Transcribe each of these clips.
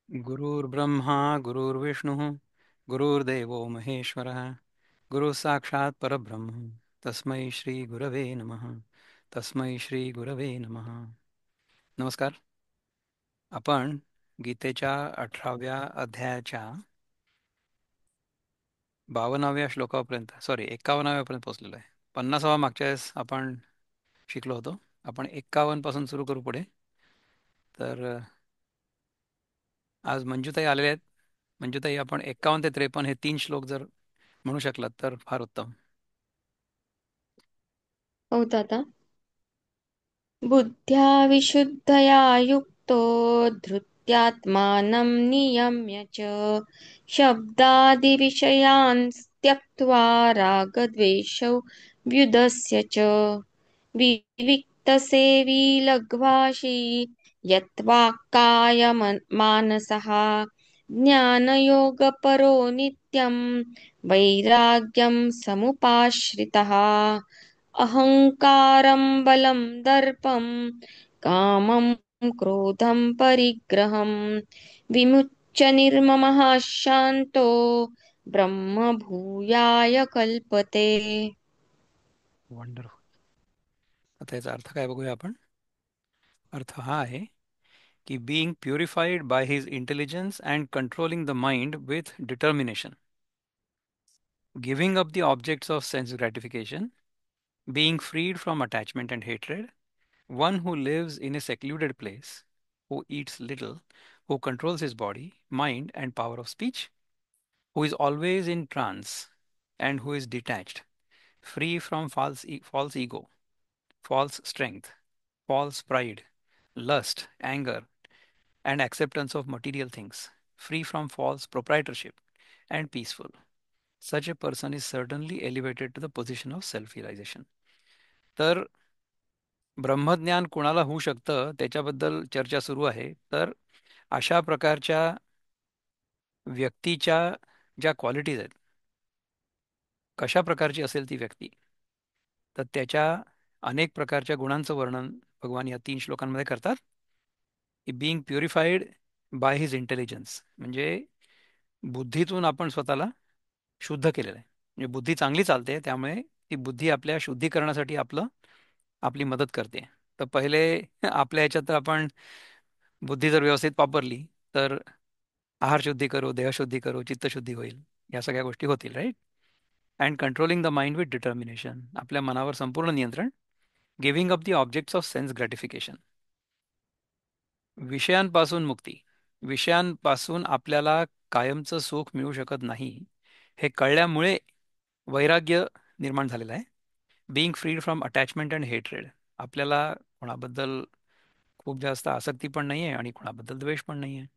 गुरुर्ब्रह्मा गुरुर्विष्णुः गुरुर्देवो महेश्वरः गुरुः साक्षात् परब्रह्म तस्मै श्री गुरवे नमः. तस्मै श्री गुरवे नमः. नमस्कार. आपण गीतेच्या 18व्या अध्यायाच्या 52व्या श्लोकापर्यंत 51व्यापर्यंत पोहोचलेलो आहे. 50वा मागच्या वेळेस आपण शिकलो होतो. आपण 51 पासून सुरू करू पुढे. तर आज मंजूताई आलेले आहेत. मंजूताई, आपण 51 ते 53 हे 3 श्लोक जर म्हणू शकलात तर फार उत्तम. हो दादा. बुद्ध्या विशुद्धया युक्तो धृत्यात्मानं नियम्य च शब्दादिविषयान् त्यक्त्वा रागद्वेषौ व्युदस्य च विविक्तसेवी लघ्वाशी मानसः ज्ञानयोगपरो नित्यं वैराग्यं समुपाश्रितः अहङ्कारं बलं दर्पं कामं क्रोधं परिग्रहं विमुच्य निर्ममः शान्तो ब्रह्मभूयाय कल्पते. वंडरफुल. आता याचा अर्थ काय बघूया आपण. अर्थ हा आहे की being purified by his intelligence and controlling the mind with determination, giving up the objects of sense gratification, being freed from attachment and hatred, one who lives in a secluded place, who eats little, who controls his body, mind, and power of speech, who is always in trance, and who is detached, free from false ego, false strength, false pride, lust, anger, and acceptance of material things, free from false proprietorship, and peaceful. Such a person is certainly elevated to the position of self realization. तर ब्रह्मज्ञान कुणाला होऊ शकतं त्याच्याबद्दल चर्चा सुरू आहे. तर अशा प्रकारच्या व्यक्तीच्या ज्या क्वालिटीज आहेत, कशा प्रकारची असेल ती व्यक्ती, तर त्याच्या अनेक प्रकारच्या गुणांचं वर्णन भगवान या 3 श्लोकांमध्ये करतात. की being purified by his intelligence, म्हणजे बुद्धीतून आपण स्वतःला शुद्ध केलेलं आहे. म्हणजे बुद्धी चांगली चालते, त्यामुळे ती बुद्धी आपल्या शुद्धीकरणासाठी आपली मदत करते. तर पहिले आपल्या ह्याच्यात तर आपण बुद्धी जर व्यवस्थित वापरली तर आहार शुद्धी करू, देहशुद्धी करू, चित्तशुद्धी होईल, या सगळ्या गोष्टी होतील, right. And controlling the mind with determination, आपल्या मनावर संपूर्ण नियंत्रण. Giving up the objects of sense gratification, विषयांपासून मुक्ती. विषयांपासून आपल्याला कायमचं सुख मिळू शकत नाही हे कळल्यामुळे वैराग्य निर्माण झालेलं आहे. Being freed from attachment and hatred, आपल्याला कोणाबद्दल खूप जास्त आसक्ती पण नाही आहे आणि कोणाबद्दल द्वेष पण नाही आहे.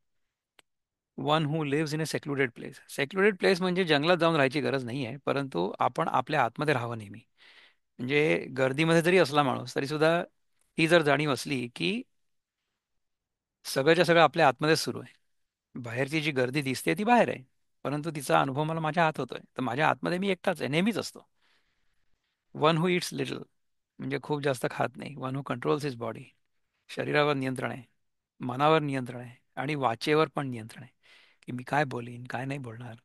One who lives in a secluded place. Secluded place म्हणजे जंगलात जाऊन राहायची गरज नाही आहे, परंतु आपण आपल्या आतमध्ये राहावं नेहमी. म्हणजे गर्दीमध्ये जरी असला माणूस तरी सुद्धा ही जर जाणीव असली की सगळंच्या सगळं आपल्या आतमध्येच सुरू आहे. बाहेरची जी गर्दी दिसते ती बाहेर आहे, परंतु तिचा अनुभव मला माझ्या आत होतोय. तर माझ्या आतमध्ये मी एकटाच आहे, नेहमीच असतो. वन हू इट्स लिटल, म्हणजे खूप जास्त खात नाही. One who controls his body, शरीरावर नियंत्रण आहे, मनावर नियंत्रण आहे, आणि वाचेवर पण नियंत्रण आहे. की मी काय बोलीन काय नाही बोलणार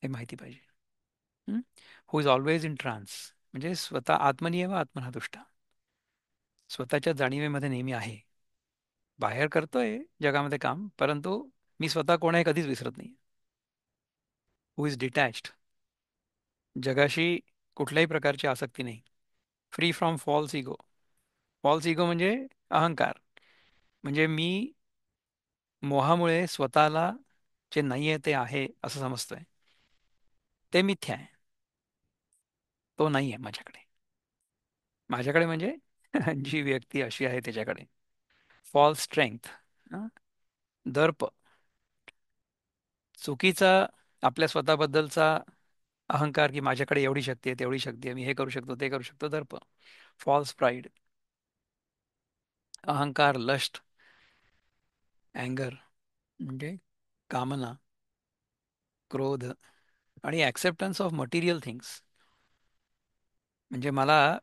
हे माहिती पाहिजे. हु इज ऑलवेज इन ट्रान्स, म्हणजे स्वतः आत्मनियम आत्मना तुष्टा, स्वतःच्या जाणीवेमध्ये नेहमी आहे. बाहेर करतोय जगामध्ये काम, परंतु मी स्वतः कोण आहे कधीच विसरत नाही. हु इज डिटॅच्ड, जगाशी कुठल्याही प्रकारची आसक्ती नाही. Free from false ego. False ego म्हणजे अहंकार, म्हणजे मी मोहामुळे स्वतःला जे नाही आहे ते आहे असं समजतोय, ते मिथ्या आहे. तो नाही आहे माझ्याकडे. माझ्याकडे म्हणजे जी व्यक्ती अशी आहे त्याच्याकडे. फॉल्स स्ट्रेंग्थ, दर्प, चुकीचा आपल्या स्वतःबद्दलचा अहंकार, की माझ्याकडे एवढी शक्ती आहे तेवढी शक्ती आहे, मी हे करू शकतो ते करू शकतो, दर्प. फॉल्स प्राईड, अहंकार, लस्ट, अँगर म्हणजे कामना, क्रोध, आणि ॲक्सेप्टन्स ऑफ मटेरियल थिंग्स, म्हणजे मला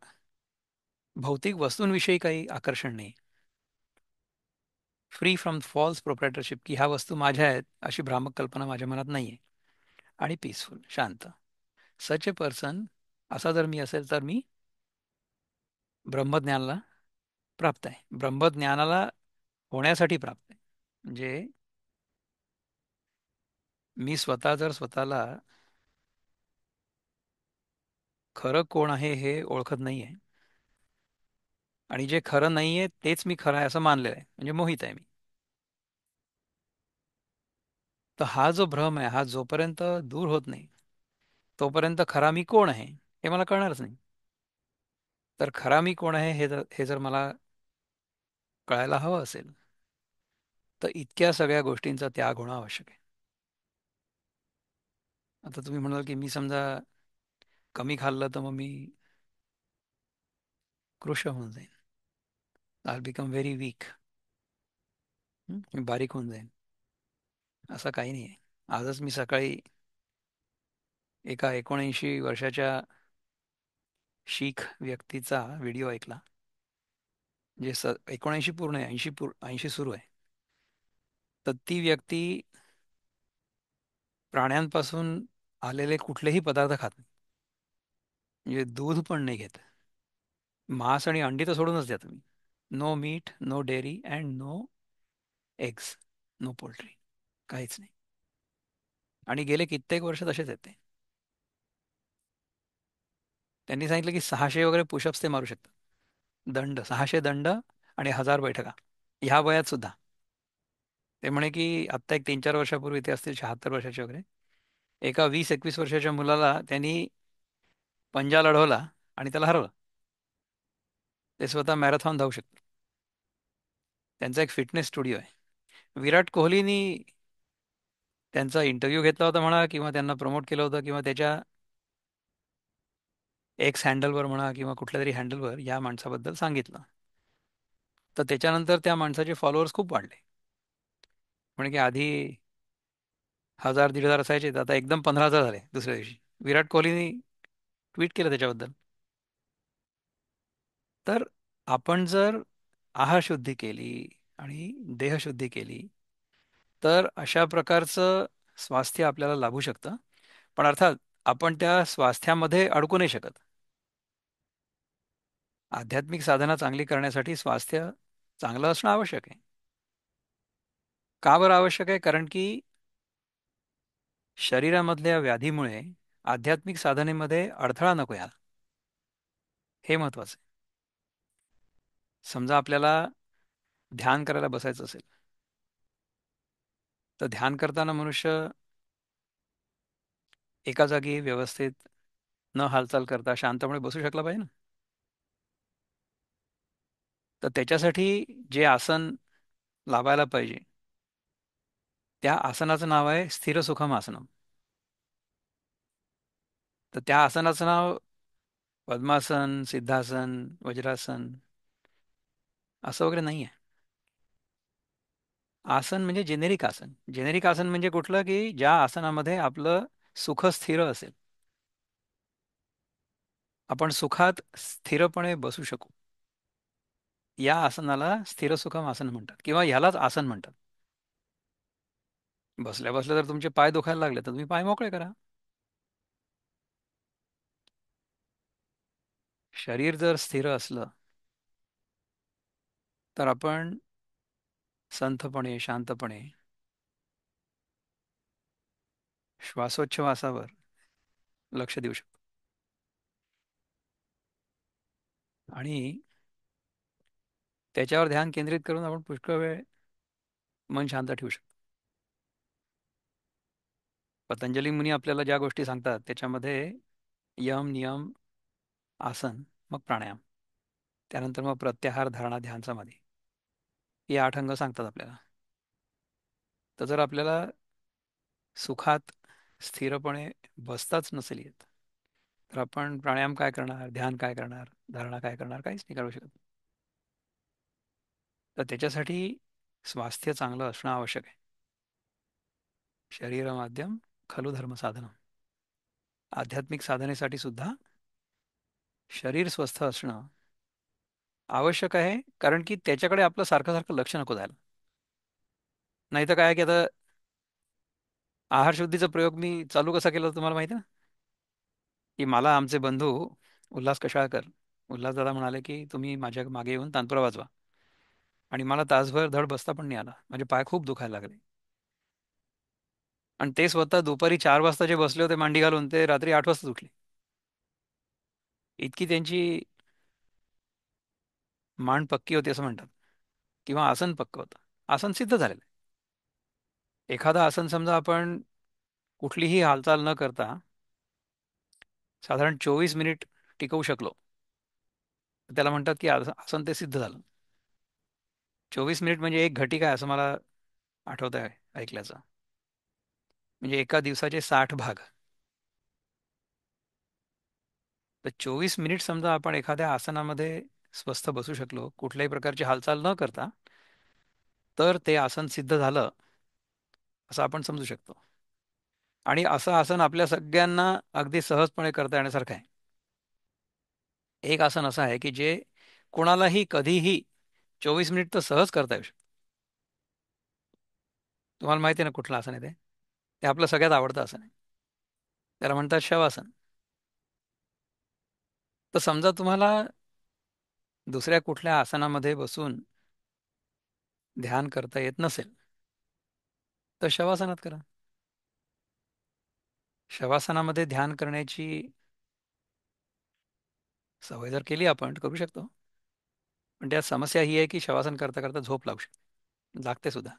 भौतिक वस्तूंविषयी काही आकर्षण नाही. फ्री फ्रॉम फॉल्स प्रोप्रायटरशिप, की ह्या वस्तू माझ्या आहेत अशी भ्रामक कल्पना माझ्या मनात नाही आहे. आणि पीसफुल, शांत. सच ए पर्सन, असा जर मी असेल तर मी ब्रह्मज्ञानाला प्राप्त आहे. ब्रह्मज्ञानाला होण्यासाठी प्राप्त आहे. म्हणजे मी स्वतः जर स्वतःला खरं कोण आहे हे ओळखत नाहीये, आणि जे खरं नाहीये तेच मी खरं आहे असं मानलेलं आहे, म्हणजे मोहित आहे मी. तर हा जो भ्रम आहे हा जोपर्यंत दूर होत नाही, तोपर्यंत खरा मी कोण आहे हे मला कळणारच नाही. तर खरा मी कोण आहे हे जर मला कळायला हवं असेल, तर इतक्या सगळ्या गोष्टींचा त्याग होणं आवश्यक आहे. आता तुम्ही म्हणाल की मी समजा कमी खाल्लं तर मग मी कृश होऊन जाईन, आय बिकम व्हेरी वीक, मी बारीक होऊन जाईन. असं काही नाही आहे. आजच मी सकाळी एका 79 वर्षाच्या शीख व्यक्तीचा व्हिडिओ ऐकला. जे 79 पूर्ण आहे, 80 सुरू आहे. तर ती व्यक्ती प्राण्यांपासून आलेले कुठलेही पदार्थ खात नाही. म्हणजे दूध पण नाही घेत. मांस आणि अंडी तर सोडूनच द्या तुम्ही. No meat, no dairy and no eggs, no poultry, काहीच नाही. आणि गेले कित्येक वर्ष तसेच आहेत ते. त्यांनी सांगितलं की 600 वगैरे पुशअप्स ते मारू शकतात. दंड, 600 दंड आणि 1000 बैठका ह्या वयात सुद्धा. ते म्हणे की आत्ता एक 3-4 वर्षापूर्वी, ते असतील 76 वर्षाचे वगैरे, एका 20-21 वर्षाच्या मुलाला त्यांनी पंजा लढवला आणि त्याला हरवलं. ते स्वतः मॅरेथॉन धावू शकतात. त्यांचा एक फिटनेस स्टुडिओ आहे. विराट कोहलीनी त्यांचा इंटरव्ह्यू घेतला होता म्हणा, किंवा त्यांना प्रमोट केलं होतं, किंवा त्याच्या एक्स हँडलवर म्हणा, किंवा कुठल्या तरी हँडलवर या माणसाबद्दल सांगितलं. तर त्याच्यानंतर त्या माणसाचे फॉलोअर्स खूप वाढले. म्हणजे की आधी 1000-1500 असायचे, तर आता एकदम 15,000 झाले दुसऱ्या दिवशी. विराट कोहलीनी ट्विट केलं त्याच्याबद्दल. तर आपण जर आहारशुद्धी केली आणि देहशुद्धी केली, तर अशा प्रकारचं स्वास्थ्य आपल्याला लाभू शकतं. पण अर्थात आपण त्या स्वास्थ्यामध्ये अडकू नाही शकत. आध्यात्मिक साधना चांगली करण्यासाठी स्वास्थ्य चांगलं असणं आवश्यक आहे. का बरं आवश्यक आहे? कारण की शरीरामधल्या व्याधीमुळे आध्यात्मिक साधनेमध्ये अडथळा नको याला, हे महत्वाचं आहे. समजा आपल्याला ध्यान करायला बसायचं असेल, तर ध्यान करताना मनुष्य एका जागी व्यवस्थित न हालचाल करता शांतपणे बसू शकला पाहिजे ना. तर त्याच्यासाठी जे आसन लावायला पाहिजे, त्या आसनाचं नाव आहे स्थिर सुखम आसनम. तर त्या आसनाचं नाव पद्मासन, सिद्धासन, वज्रासन असं वगैरे नाही आहे. आसन म्हणजे जेनेरिक आसन. जेनेरिक आसन म्हणजे कुठलं, की ज्या आसनामध्ये आपलं सुख स्थिर असेल, आपण सुखात स्थिरपणे बसू शकू. या आसनाला स्थिर सुखम आसन म्हणतात, किंवा ह्यालाच आसन म्हणतात. बसल्या बसल्या जर तुमचे पाय दुखायला लागले, तर तुम्ही पाय मोकळे करा. शरीर जर स्थिर असलं, तर आपण संथपणे, शांतपणे श्वासोच्छवासावर लक्ष देऊ शकतो. आणि त्याच्यावर ध्यान केंद्रित करून आपण पुष्कळ वेळ मन शांत ठेवू शकतो. पतंजली मुनी आपल्याला ज्या गोष्टी सांगतात त्याच्यामध्ये यम, नियम, आसन, मग प्राणायाम, त्यानंतर मग प्रत्याहार, धारणा, ध्यान, समाधी, हे 8 अंग सांगतात आपल्याला. तर जर आपल्याला सुखात स्थिरपणे बसताच नसेल येत, तर आपण प्राणायाम काय करणार, ध्यान काय करणार, धारणा काय करणार, काहीच नाही करू शकत. तर त्याच्यासाठी स्वास्थ्य चांगलं असणं आवश्यक आहे. शरीर माध्यम खलु धर्म साधन. आध्यात्मिक साधनेसाठी सुद्धा शरीर स्वस्थ असणं आवश्यक आहे, कारण की त्याच्याकडे आपलं सारखं सारखं लक्ष नको जायला. नाही तर काय की आता आहार शुद्धीचा प्रयोग मी चालू कसा केला होता तुम्हाला माहिती आहे ना? की मला आमचे बंधू उल्हास कशाळकर, उल्हास दादा म्हणाले की तुम्ही माझ्या मागे येऊन तानपुरा वाजवा. आणि मला तासभर धड बसता पण नाही आला, माझे पाय खूप दुखायला लागले. आणि ते स्वतः दुपारी 4 वाजता जे बसले होते मांडी घालून, ते रात्री 8 वाजता उठले. इतकी त्यांची मान पक्की होती असं म्हणतात, किंवा आसन पक्क होतं. आसन सिद्ध झालेलं आहे. एखादं आसन समजा आपण कुठलीही हालचाल न करता साधारण 24 मिनिट टिकवू शकलो, तर त्याला म्हणतात की आसन ते सिद्ध झालं. 24 मिनिट म्हणजे एक घटिका आहे असं मला आठवत आहे ऐकल्याचं. म्हणजे एका दिवसाचे 60 भाग. तर 24 मिनिट समजा आपण एखाद्या आसनामध्ये स्वस्थ बसू शकलो कुठल्याही प्रकारची हालचाल न करता, तर ते आसन सिद्ध झालं असं आपण समजू शकतो. आणि असं आसन आपल्या सगळ्यांना अगदी सहजपणे करता येण्यासारखं आहे. एक आसन असं आहे की जे कोणालाही कधीही 24 मिनिट तर सहज करता येऊ शकतं. तुम्हाला माहिती आहे ना कुठलं आसन आहे ते? ते आपलं सगळ्यात आवडतं आसन आहे. त्याला म्हणतात शवासन. तर समजा तुम्हाला दुसऱ्या कुठल्या आसनामध्ये बसून ध्यान करता येत नसेल, तर शवासनात करा. शवासनामध्ये ध्यान करण्याची सवय जर केली आपण करू शकतो. पण त्यात समस्या ही आहे की शवासन करता करता झोप लागू शकते, लागते सुद्धा.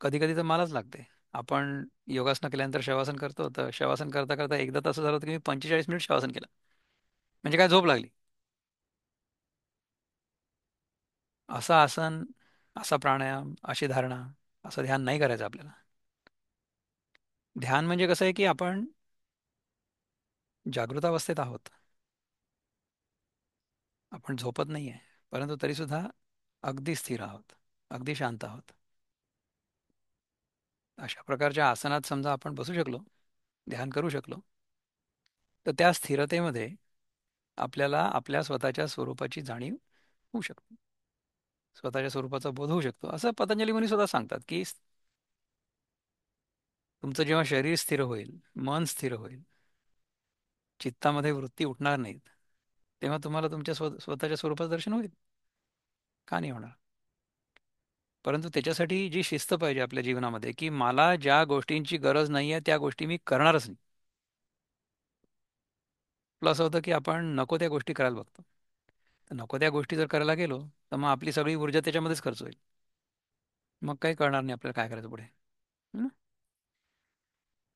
कधी कधी तर मलाच लागते. आपण योगासनं केल्यानंतर शवासन करतो, तर शवासन करता करता एकदा तसं झालं होतं की मी 45 मिनिट शवासन केलं. म्हणजे काय, झोप लागली. असं आसन, असा प्राणायाम, अशी धारणा, असं ध्यान नाही करायचं आपल्याला. ध्यान म्हणजे कसं आहे की आपण जागृत अवस्थेत आहोत. आपण झोपत नाही आहे, परंतु तरीसुद्धा अगदी स्थिर आहोत, अगदी शांत आहोत. अशा प्रकारच्या आसनात समजा आपण बसू शकलो, ध्यान करू शकलो, तर त्या स्थिरतेमध्ये आपल्याला आपल्या स्वतःच्या स्वरूपाची जाणीव होऊ शकते. स्वतःच्या स्वरूपाचा बोध होऊ शकतो. असं पतंजली मुनी सुद्धा सांगतात की तुमचं जेव्हा शरीर स्थिर होईल, मन स्थिर होईल, चित्तामध्ये वृत्ती उठणार नाहीत, तेव्हा तुम्हाला तुमच्या स्वतःच्या स्वरूपाचं दर्शन होईल. का नाही होणार? परंतु त्याच्यासाठी जी शिस्त पाहिजे आपल्या जीवनामध्ये, की मला ज्या गोष्टींची गरज नाही आहे त्या गोष्टी मी करणारच नाही. आपलं असं होतं की आपण नको त्या गोष्टी करायला बघतो. तर नको त्या गोष्टी जर करायला गेलो, तर मग आपली सगळी ऊर्जा त्याच्यामध्येच खर्च होईल. मग काही कळणार नाही आपल्याला काय करायचं पुढे. है ना?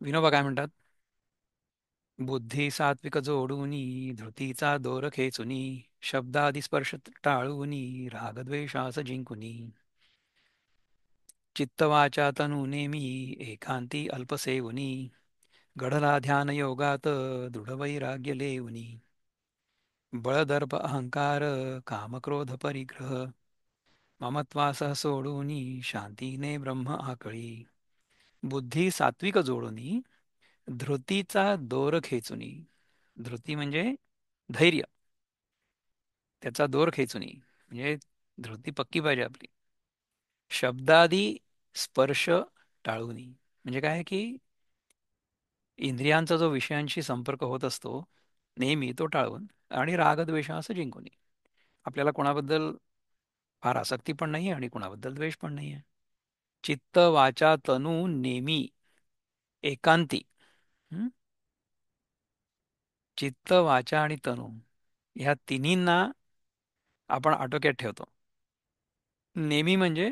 विनोबा काय म्हणतात? बुद्धी सात्विक जोडूनी, धृतीचा दोर खेचुनी, शब्दादी स्पर्श टाळूनी, रागद्वेषास जिंकुनी, चित्तवाचा तनु नेमी, एकांती अल्पसेवुनी, गढला ध्यान योगात, दृढ वैराग्य लेवुनी, बळदर्प अहंकार, कामक्रोध परिग्रह, ममत्वासह सोडूनी, शांतीने ब्रह्म आकळी, बुद्धी सात्विक जोडूनी, धृतीचा दोर खेचुनी. धृती म्हणजे धैर्य, त्याचा दोर खेचुनी म्हणजे धृती पक्की पाहिजे आपली. शब्दादी स्पर्श टाळूनी म्हणजे काय की इंद्रियांचा जो विषयांशी संपर्क होत असतो नेहमी, तो टाळून, आणि रागद्वेष असं जिंकून. आपल्याला कोणाबद्दल फार आसक्ती पण नाही आहे आणि कोणाबद्दल द्वेष पण नाही आहे. चित्त वाचा तनू नेमी एकांती. हं? चित्त वाचा आणि तनू ह्या तिन्हींना आपण आटोक्यात ठेवतो. नेमी म्हणजे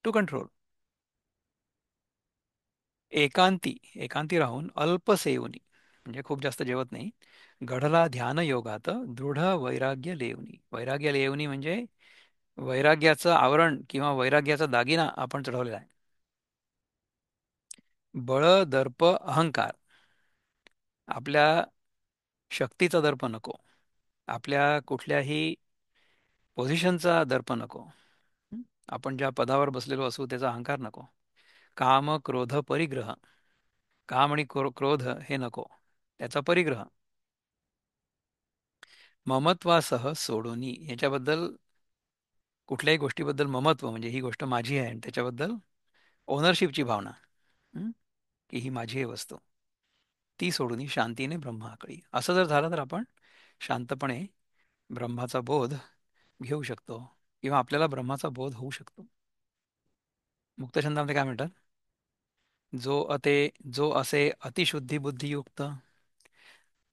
टू कंट्रोल. एकांती, एकांती राहून अल्पसेवनी म्हणजे खूप जास्त जेवत नाही. गढला ध्यान योगात, दृढ वैराग्य लेवनी. वैराग्य लेवनी म्हणजे वैराग्याचं आवरण किंवा वैराग्याचा दागिना आपण चढवलेला आहे. बळ, दर्प, अहंकार, आपल्या शक्तीचा दर्प नको, आपल्या कुठल्याही पोझिशनचा दर्प नको. हं? आपण ज्या पदावर बसलेलो असू त्याचा अहंकार नको. काम, क्रोध, परिग्रह. काम आणि क्रोध हे नको, त्याचा परिग्रह. ममत्वासह सोडोनी, याच्याबद्दल कुठल्याही गोष्टीबद्दल ममत्व म्हणजे ही गोष्ट माझी आहे आणि त्याच्याबद्दल ओनरशिपची भावना, हं? की ही माझी आहे वस्तू, ती सोडून शांतीने ब्रह्माकडे, असं जर झालं तर आपण शांतपणे ब्रह्माचा बोध घेऊ शकतो किंवा आपल्याला ब्रह्माचा बोध होऊ शकतो. मुक्तछंदामध्ये काय म्हणतात? जो असे अतिशुद्धी बुद्धियुक्त,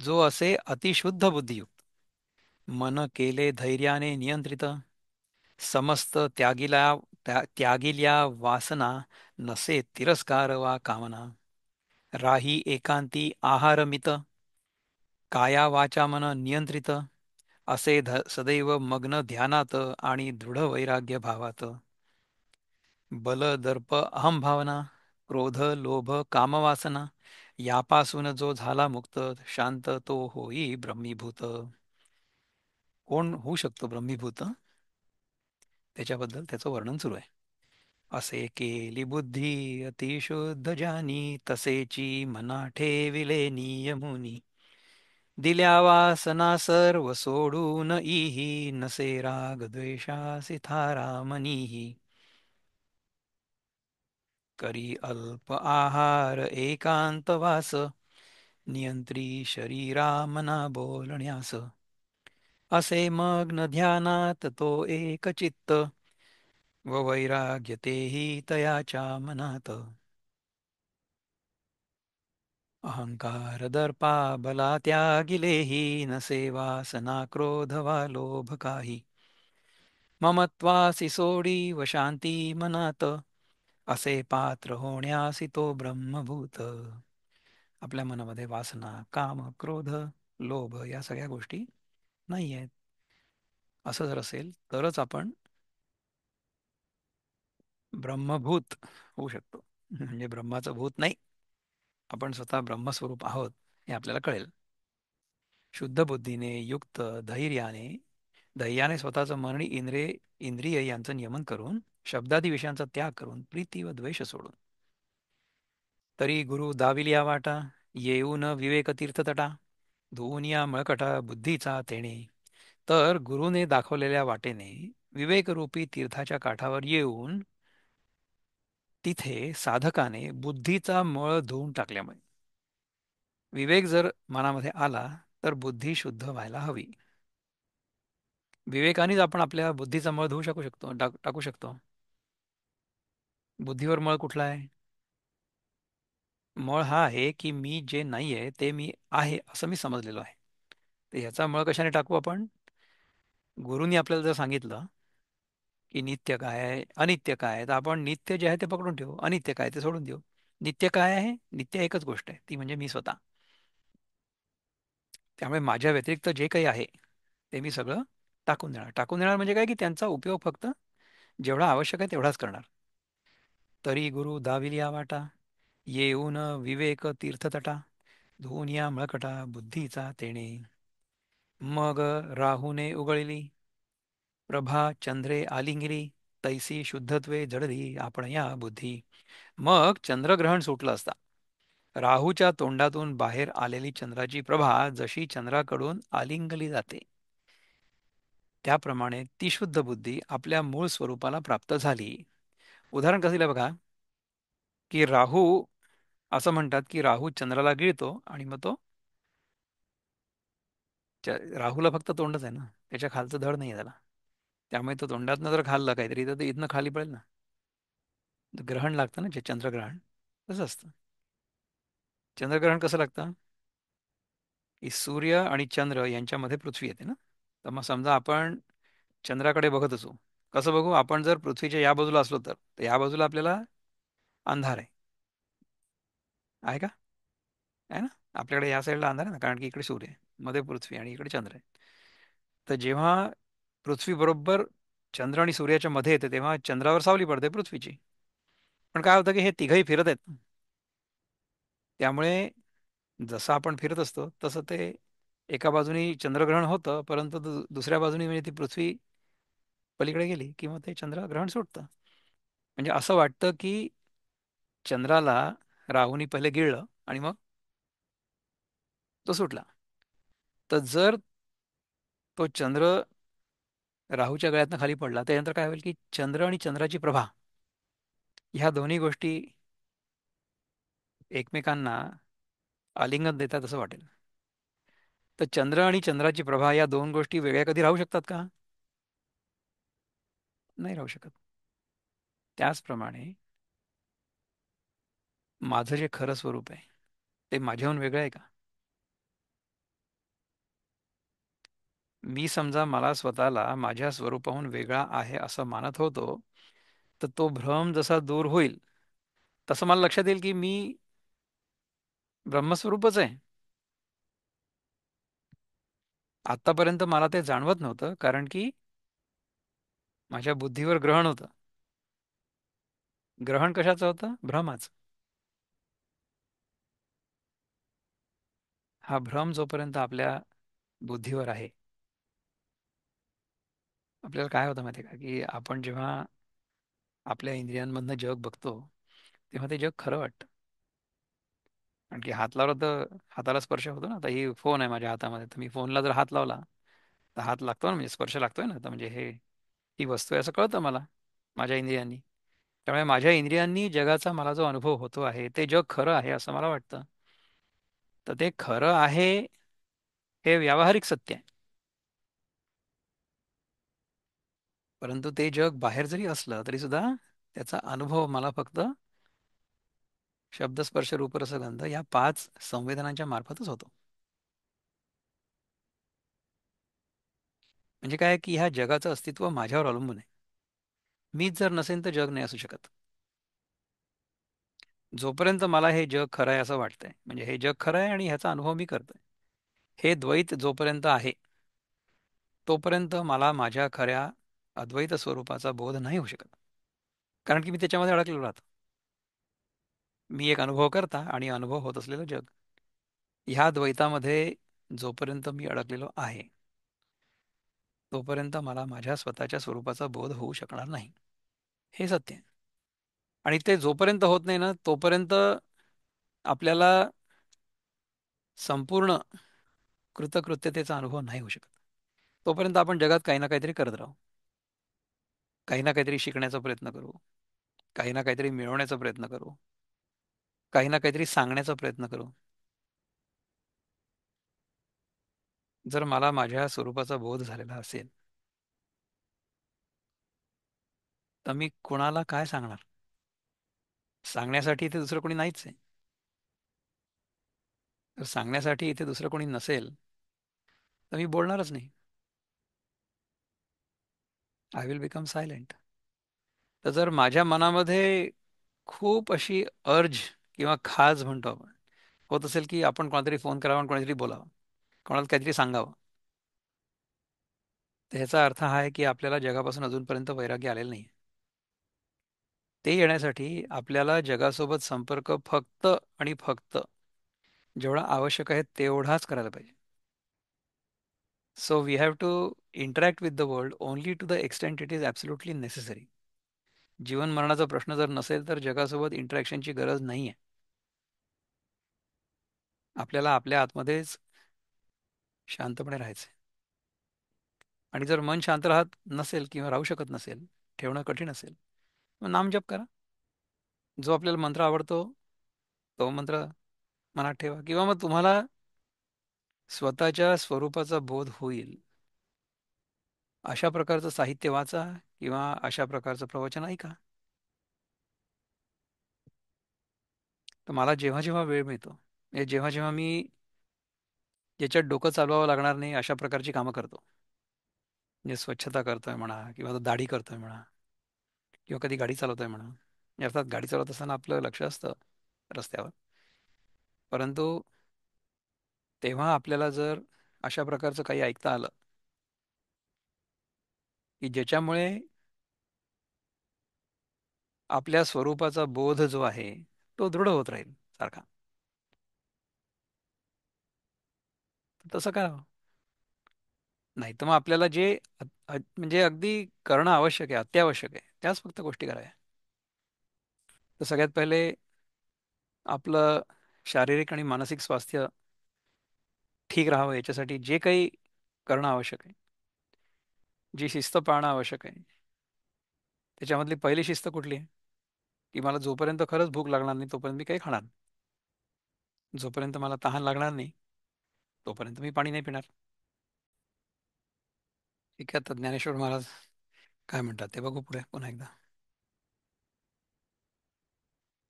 जो असे अतिशुद्ध बुद्धियुक्त, मन केले धैर्याने नियंत्रित, समस्त त्यागिल्या वासना, नसे तिरस्कार वा कामना, राही एकांती आहारमित, काया वाचा मन नियंत्रित, असे सदैव मग्न ध्यानात आणि दृढ वैराग्य भावात, बल दर्प अहंभावना, क्रोध लोभ कामवासना, यापासून जो झाला मुक्त, शांत तो होई ब्रह्मीभूत. कोण होऊ शकतो ब्रह्मीभूत? त्याच्याबद्दल त्याचं वर्णन सुरू आहे. असे केली बुद्धी अतिशुद्ध जानी, तसेची मना ठेविले नियमुनी, दिल्या वासना सर्व सोडून इही, नसे राग द्वेषासी थारामनीही, करी अल्प आहार एकांत वास, नियंत्री शरीरा मना बोलण्यास, असे मग्न ध्यानात तो एक चित्त, व वैराग्य तेही तयाच्या मनात, अहंकार दर्पा बला त्यागिलेही, नसे वासना क्रोध वा लोभ काही, ममत्वासी सोडी व शांती मनात, असे पात्र होण्यासी तो ब्रह्मभूत. आपल्या मनामध्ये वासना, काम, क्रोध, लोभ या सगळ्या गोष्टी नाही आहेत. असं जर असेल तरच आपण ब्रह्मभूत होऊ शकतो. म्हणजे ब्रह्माचं भूत नाही, आपण स्वतः ब्रह्मस्वरूप आहोत हे आपल्याला कळेल. शुद्ध बुद्धीने युक्त धैर्याने स्वतःचं मन आणि इंद्रिय यांचं नियमन करून, शब्दादी विषयांचा त्याग करून, प्रीती व द्वेष सोडून, तरी गुरु दाविलिया वाटा, येऊन विवेक तीर्थतटा, धुऊन या मळकटा बुद्धीचा तेणे, तर गुरुने दाखवलेल्या वाटेने विवेकरूपी तीर्थाच्या काठावर येऊन तिथे साधकाने बुद्धीचा मळ धुवून टाकल्यामुळे, विवेक जर मनामध्ये आला तर बुद्धी शुद्ध व्हायला हवी. विवेकानेच आपण आपल्या बुद्धीचा मळ धुवू शकतो, टाकू शकतो. बुद्धीवर मळ कुठला आहे? मळ हा आहे की मी जे नाही आहे ते मी आहे असं मी समजलेलो आहे. तर याचा मळ कशाने टाकू आपण? गुरुनी आपल्याला जर सांगितलं की नित्य काय आहे, अनित्य काय आहे, तर आपण नित्य जे आहे ते पकडून ठेवू, अनित्य काय ते सोडून देऊ. नित्य काय आहे? नित्य एकच गोष्ट आहे, ती म्हणजे मी स्वतः. त्यामुळे माझ्या व्यतिरिक्त जे काही आहे ते मी सगळं टाकून देणार. टाकून देणार म्हणजे काय, की त्यांचा उपयोग फक्त जेवढा आवश्यक आहे तेवढाच करणार. तरी गुरु दाविलिया वाटा, येऊन विवेक तीर्थतटा, धुऊन या मळकटा बुद्धीचा तेणे, मग राहुने उगळली प्रभा चंद्रे आलिंगिली, तैसी शुद्धत्वे जडली आपण या बुद्धी. मग चंद्रग्रहण सुटलं असता राहूच्या तोंडातून बाहेर आलेली चंद्राची प्रभा जशी चंद्राकडून आलिंगली जाते, त्याप्रमाणे ती शुद्ध बुद्धी आपल्या मूळ स्वरूपाला प्राप्त झाली. उदाहरण कसं दिलं बघा, की राहू, असं म्हणतात की राहू चंद्राला गिळतो आणि मग तो राहूला फक्त तोंडच आहे ना, त्याच्या खालचं धड नाही आहे त्याला. त्यामुळे तो तोंडातनं जर खाल्लं काहीतरी तर ते इथनं खाली पडेल ना. ग्रहण लागतं ना, जे चंद्रग्रहण तसं असतं. चंद्रग्रहण कसं लागतं? की सूर्य आणि चंद्र यांच्यामध्ये पृथ्वी येते ना. तर मग समजा आपण चंद्राकडे बघत असू, कसं बघू? आपण जर पृथ्वीच्या या बाजूला असलो तर या बाजूला आपल्याला अंधार आहे का? आहे ना. आपल्याकडे या साईडला अंधार आहे ना, कारण की इकडे सूर्य आहे, मध्ये पृथ्वी आणि इकडे चंद्र आहे. तर जेव्हा पृथ्वी बरोबर चंद्र आणि सूर्याच्या मध्ये येते तेव्हा चंद्रावर सावली पडते पृथ्वीची. पण काय होतं की हे तिघही फिरत आहेत, त्यामुळे जसं आपण फिरत असतो तसं ते एका बाजूनी चंद्रग्रहण होतं, परंतु दुसऱ्या बाजूनी म्हणजे ती पृथ्वी पलीकडे गेली की मग ते चंद्रग्रहण सुटतं. म्हणजे असं वाटतं की चंद्राला राहूनी पहिले गिळलं आणि मग तो सुटला. तर जर तो चंद्र राहूच्या गळ्यातनं खाली पडला त्यानंतर काय होईल की चंद्र आणि चंद्राची प्रभा ह्या दोन्ही गोष्टी एकमेकांना आलिंगन देतात असं वाटेल. तर चंद्र आणि चंद्राची प्रभा या दोन गोष्टी वेगळ्या कधी राहू शकतात का? नाही राहू शकत. त्याचप्रमाणे माझं जे खरं स्वरूप आहे ते माझ्याहून वेगळं आहे का? मी समजा मला स्वतःला माझ्या स्वरूपाहून वेगळा आहे असं मानत होतो, तर तो भ्रम जसा दूर होईल तसं मला लक्षात येईल की मी ब्रह्मस्वरूपच आहे. आतापर्यंत मला ते जाणवत नव्हतं, कारण की माझ्या बुद्धीवर ग्रहण होतं. ग्रहण कशाचं होतं? भ्रमाचं. हा भ्रम जोपर्यंत आपल्या बुद्धीवर आहे, आपल्याला काय होतं माहिती आहे का, की आपण जेव्हा आपल्या इंद्रियांमधनं जग बघतो तेव्हा ते जग खरं वाटतं. कारण की हात लावला तर हाताला स्पर्श होतो ना. आता ही फोन आहे माझ्या हातामध्ये, तर मी फोनला जर हात लावला तर हात लागतो ना, म्हणजे स्पर्श लागतोय ना. तर म्हणजे हे ही वस्तू आहे असं कळतं मला माझ्या इंद्रियांनी. त्यामुळे माझ्या इंद्रियांनी जगाचा मला जो अनुभव होतो आहे ते जग खरं आहे असं मला वाटतं. तर ते खरं आहे हे व्यावहारिक सत्य आहे. परंतु ते जग बाहेर जरी असलं तरी सुद्धा त्याचा अनुभव मला फक्त शब्द, स्पर्श, रूप, रस, गंध या 5 संवेदनांच्या मार्फतच होतो. म्हणजे काय की ह्या जगाचं अस्तित्व माझ्यावर अवलंबून आहे. मीच जर नसेन तर जग नाही असू शकत. जोपर्यंत मला हे जग खरं आहे असं वाटतंय, म्हणजे हे जग खरं आहे आणि ह्याचा अनुभव मी करतोय, हे द्वैत जोपर्यंत आहे तोपर्यंत मला माझ्या खऱ्या अद्वैत स्वरूपाचा बोध नाही होऊ शकत. कारण की मी त्याच्यामध्ये अडकलेलो राहतो. मी एक अनुभव करता आणि अनुभव होत असलेलं जग, ह्या द्वैतामध्ये जोपर्यंत मी अडकलेलो आहे तोपर्यंत मला माझ्या स्वतःच्या स्वरूपाचा बोध होऊ शकणार नाही. हे सत्य आहे. आणि ते जोपर्यंत होत नाही ना तोपर्यंत आपल्याला संपूर्ण कृतकृत्यतेचा अनुभव नाही होऊ शकत. तोपर्यंत आपण जगात काही ना काहीतरी करत राहू, काही ना काहीतरी शिकण्याचा प्रयत्न करू, काही ना काहीतरी मिळवण्याचा प्रयत्न करू, काही ना काहीतरी सांगण्याचा प्रयत्न करू. जर मला माझ्या स्वरूपाचा बोध झालेला असेल तर मी कुणाला काय सांगणार? सांगण्यासाठी इथे दुसरं कोणी नाहीच आहे. तर सांगण्यासाठी इथे दुसरं कोणी नसेल तर मी बोलणारच नाही. I will become silent. तर जर माझ्या मनामध्ये खूप अशी अर्ज किंवा खाज म्हणतो आपण होत असेल की आपण कोणातरी फोन करावा आणि कोणातरी बोलावं, कोणाला काहीतरी सांगावं, तर ह्याचा अर्थ हा आहे की आपल्याला जगापासून अजूनपर्यंत वैराग्य आलेलं नाही. ते येण्यासाठी आपल्याला जगासोबत संपर्क फक्त आणि फक्त जेवढा आवश्यक आहे तेवढाच करायला पाहिजे. So we have to interact with the world only to the extent it is absolutely necessary. जीवन मरणाचा प्रश्न जर नसेल तर जगासोबत इंटरॅक्शनची गरज नाही आहे. आपल्याला आपल्या आतमध्येच शांतपणे राहायचं. आणि जर मन शांत राहत नसेल किंवा राहू शकत नसेल, ठेवणं कठीण असेल, मग नामजप करा. जो आपल्याला मंत्र आवडतो तो मंत्र मनात ठेवा, किंवा मग तुम्हाला स्वतःच्या स्वरूपाचा बोध होईल अशा प्रकारचं साहित्य वाचा किंवा अशा प्रकारचं प्रवचन ऐका. तर मला जेव्हा जेव्हा वेळ मिळतो, म्हणजे जेव्हा जेव्हा मी ज्याच्यात डोकं चालवावं लागणार नाही अशा प्रकारची कामं करतो, म्हणजे स्वच्छता करतोय म्हणा किंवा दाढी करतोय म्हणा किंवा कधी गाडी चालवतोय म्हणा. म्हणजे अर्थात गाडी चालवत असताना आपलं लक्ष असतं रस्त्यावर, परंतु तेव्हा आपल्याला जर अशा प्रकारचं काही ऐकता आलं की ज्याच्यामुळे आपल्या स्वरूपाचा बोध जो आहे तो दृढ होत राहील सारखा, तर तसं करावं. नाही तर मग आपल्याला जे म्हणजे अगदी करणं आवश्यक आहे, अत्यावश्यक आहे, त्याच फक्त गोष्टी कराव्या. तर सगळ्यात पहिले आपलं शारीरिक आणि मानसिक स्वास्थ्य ठीक राहावं याच्यासाठी जे काही करणं आवश्यक आहे, जी शिस्त पाळणं आवश्यक आहे, त्याच्यामधली पहिली शिस्त कुठली आहे? की मला जोपर्यंत खरंच भूक लागणार नाही तोपर्यंत मी काही खाणार नाही. जोपर्यंत मला तहान लागणार नाही तोपर्यंत मी पाणी नाही पिणार. ठीक आहे, तर ज्ञानेश्वर महाराज काय म्हणतात ते बघू पुढे पुन्हा एकदा.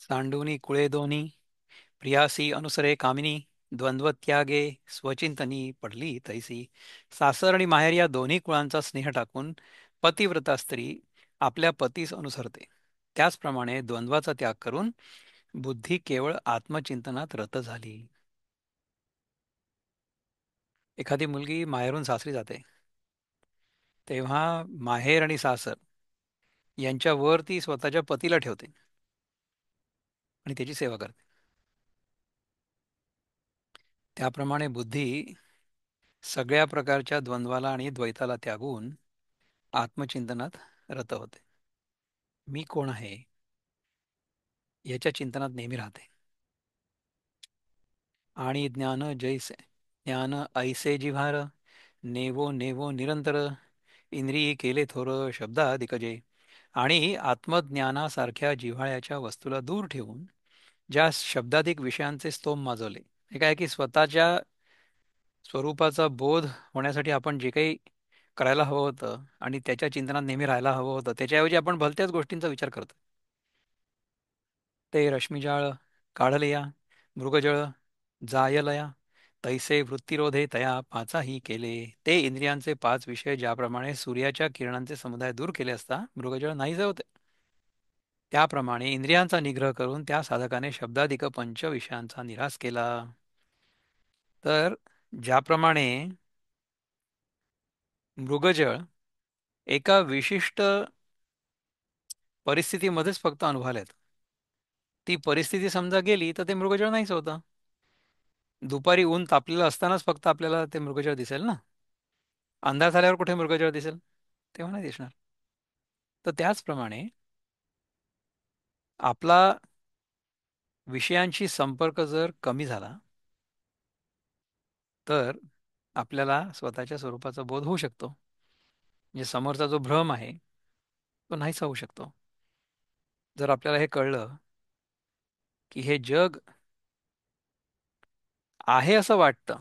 सांडूनी कुळे दोन्ही प्रियासी अनुसरे कामिनी द्वंद्व त्यागे स्वचिंतनी पडली तैसी. सासर आणि माहेर या दोन्ही कुळांचा स्नेह टाकून पतिव्रता स्त्री आपल्या पतीस अनुसरते. त्याचप्रमाणे द्वंद्वाचा त्याग करून बुद्धी केवळ आत्मचिंतनात रत झाली. एखादी मुलगी माहेरून सासरी जाते तेव्हा माहेर आणि सासर यांच्यावर ती स्वतःच्या पतीला ठेवते आणि त्याची सेवा करते. त्याप्रमाणे बुद्धी सगळ्या प्रकारच्या द्वंद्वाला आणि द्वैताला त्यागून आत्मचिंतनात रत होते. मी कोण आहे याच्या चिंतनात नेहमी राहते. आणि ज्ञान ऐसे जिव्हार नेवो नेवो निरंतर इंद्रिये केले थोर शब्दाधिकजे. आणि आत्मज्ञानासारख्या जिव्हाळ्याच्या वस्तूला दूर ठेवून ज्या शब्दाधिक विषयांचे स्तोम माजवले. हे काय की स्वतःच्या स्वरूपाचा बोध होण्यासाठी आपण जे काही करायला हवं होतं आणि त्याच्या चिंतनात नेहमी राहायला हवं होतं त्याच्याऐवजी आपण भलत्याच गोष्टींचा विचार करतो. ते रश्मिजाळ काढलया मृगजळ जायलया तैसे वृत्तिरोधे तया पाचाही केले. ते इंद्रियांचे पाच विषय ज्याप्रमाणे सूर्याच्या किरणांचे समुदाय दूर केले असता मृगजळ नाहीसे होते, त्याप्रमाणे इंद्रियांचा निग्रह करून त्या साधकाने शब्दाधिक पंच विषयांचा निराश केला. तर ज्याप्रमाणे मृगजळ एका विशिष्ट परिस्थितीमध्येच फक्त अनुभवायला येतं. ती परिस्थिती समजा गेली तर ते मृगजळ नाहीच होतं. दुपारी ऊन तापलेलं असतानाच फक्त आपल्याला ते मृगजळ दिसेल ना. अंधार झाल्यावर कुठे मृगजळ दिसेल? तेव्हा नाही दिसणार. तर त्याचप्रमाणे आपला विषयांशी संपर्क जर कमी झाला तर आपल्याला स्वतःच्या स्वरूपाचा बोध होऊ शकतो. म्हणजे समोरचा जो भ्रम आहे तो नाहीसा होऊ शकतो. जर आपल्याला हे कळलं की हे जग आहे असं वाटतं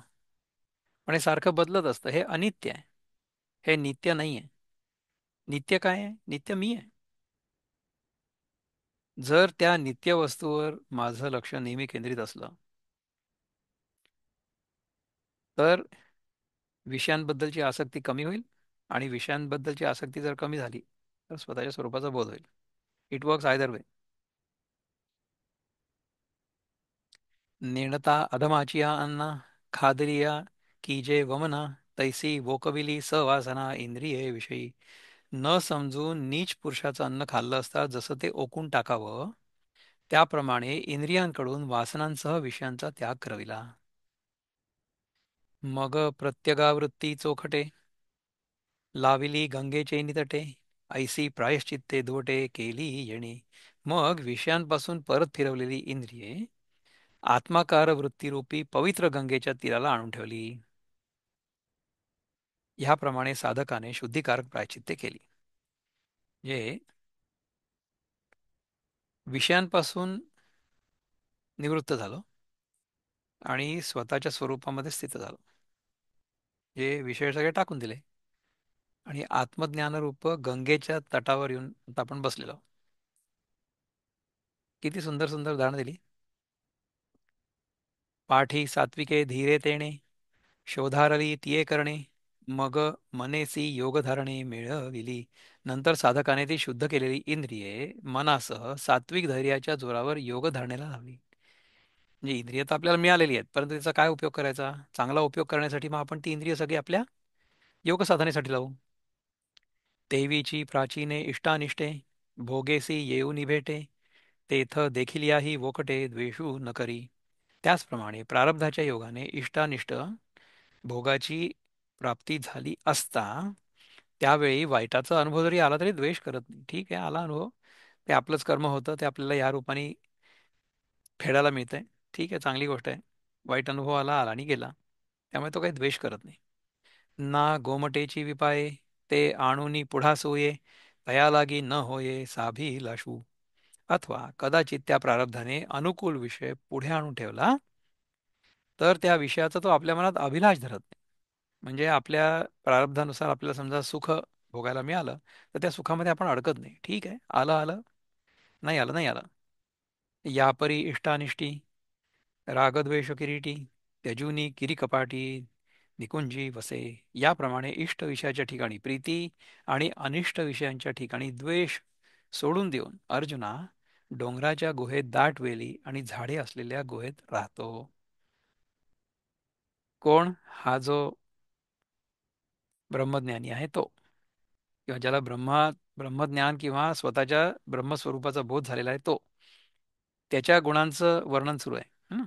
पण हे सारखं बदलत असतं, हे अनित्य आहे, हे नित्य नाही आहे. नित्य काय आहे? नित्य मी आहे. जर त्या नित्य वस्तूवर माझं लक्ष नेहमी केंद्रित असलं तर विषयांबद्दलची आसक्ती कमी होईल. आणि विषयांबद्दलची आसक्ती जर कमी झाली तर स्वतःच्या स्वरूपाचा बोध होईल. इट वर्क्स आयदर वे. नेणता अधमाची अन्ना खादरिया की जे वमना तैसी वोकविली सवासना इंद्रिये विषयी. न समजून नीच पुरुषाचं अन्न खाल्लं असता जसं ते ओकून टाकावं त्याप्रमाणे इंद्रियांकडून वासनांसह विषयांचा त्याग करविला. मग प्रत्यगावृत्ती चोखटे लाविली गंगेचे नितटे ऐसी प्रायश्चित्ते धोटे केली येणे. मग विषयांपासून परत फिरवलेली इंद्रिये आत्माकार वृत्तीरूपी पवित्र गंगेच्या तीराला आणून ठेवली. ह्याप्रमाणे साधकाने शुद्धिकारक प्रायश्चित्ते केली. जे विषयांपासून निवृत्त झालो आणि स्वतःच्या स्वरूपामध्ये स्थित झालो. जे विषय सगळे टाकून दिले आणि आत्मज्ञानरूप गंगेच्या तटावर येऊन आता आपण बसलेलो आहोत. किती सुंदर सुंदर उदाहरणं दिली. पाठी सात्विके धीरे तेणे शोधारली तिये करणे मग मनेसी योगधारणे मिळविली. नंतर साधकाने ती शुद्ध केलेली इंद्रिये मनासह सात्विक धैर्याच्या जोरावर योगधारणेला लावली. म्हणजे इंद्रिय तर आपल्याला मिळालेली आहेत परंतु त्याचा काय उपयोग करायचा? चांगला उपयोग करण्यासाठी मग आपण ती इंद्रिय सगळी आपल्या योग साधनेसाठी लावू. देवीची प्राचीने इष्टानिष्टे भोगेसी येऊनी भेटे तेथ देखील याही वोकटे द्वेषू न करी. त्याचप्रमाणे प्रारब्धाच्या योगाने इष्टानिष्ट भोगाची प्राप्ती झाली असता त्यावेळी वाईटाचा अनुभव जरी आला तरी द्वेष करत नाही. ठीक आहे, आला अनुभव, ते आपलंच कर्म होतं, ते आपल्याला या रूपाने फेडायला मिळतंय. ठीक आहे, चांगली गोष्ट आहे. वाईट अनुभव आला आला आणि गेला, त्यामुळे तो काही द्वेष करत नाही. ना गोमटेची विपाये ते आणुनी पुढा सोये तया लागी न होये साभी लाशू. अथवा कदाचित त्या प्रारब्धाने अनुकूल विषय पुढे आणून ठेवला, तर त्या विषयाचा तो आपल्या मनात अभिलाष धरत नाही. म्हणजे आपल्या प्रारब्धानुसार आपल्याला समजा सुख भोगायला मिळालं, तर त्या सुखामध्ये आपण अडकत नाही. ठीक आहे, आलं आलं, नाही आलं नाही आलं. यापरी इष्टानिष्टी रागद्वेष किरीटी त्यजुनी किरी कपाटी निकुंजी वसे. याप्रमाणे इष्ट विषयाच्या ठिकाणी प्रीती आणि अनिष्ट विषयांच्या ठिकाणी द्वेष सोडून देऊन अर्जुना डोंगराच्या गुहेत दाट वेली आणि झाडे असलेल्या गुहेत राहतो. कोण? हा जो ब्रह्मज्ञानी आहे तो, किंवा ज्याला ब्रह्मज्ञान किंवा स्वतःच्या ब्रह्मस्वरूपाचा बोध झालेला आहे तो, त्याच्या गुणांचं वर्णन सुरू आहे. है ना?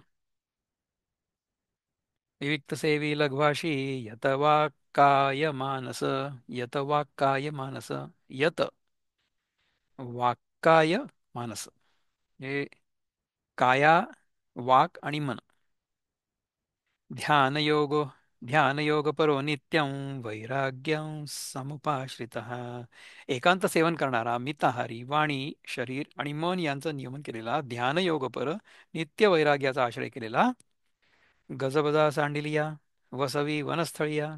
विविक्त सेवी लघ्वाशी यत वाक्काय मानस, यत वाक्काय मानस, यत वाक्काय मानस, हे काया, वाक आणि मन. ध्यानयोगो ध्यानयोगपरो नित्यं वैराग्यं समुपाश्रितः. एकांत सेवन करणारा मिताहारी वाणी, शरीर आणि मन यांचं नियमन केलेला, ध्यानयोगपर नित्य वैराग्याचा आश्रय केलेला, गजबजा सांडिलिया वसवी वनस्थळिया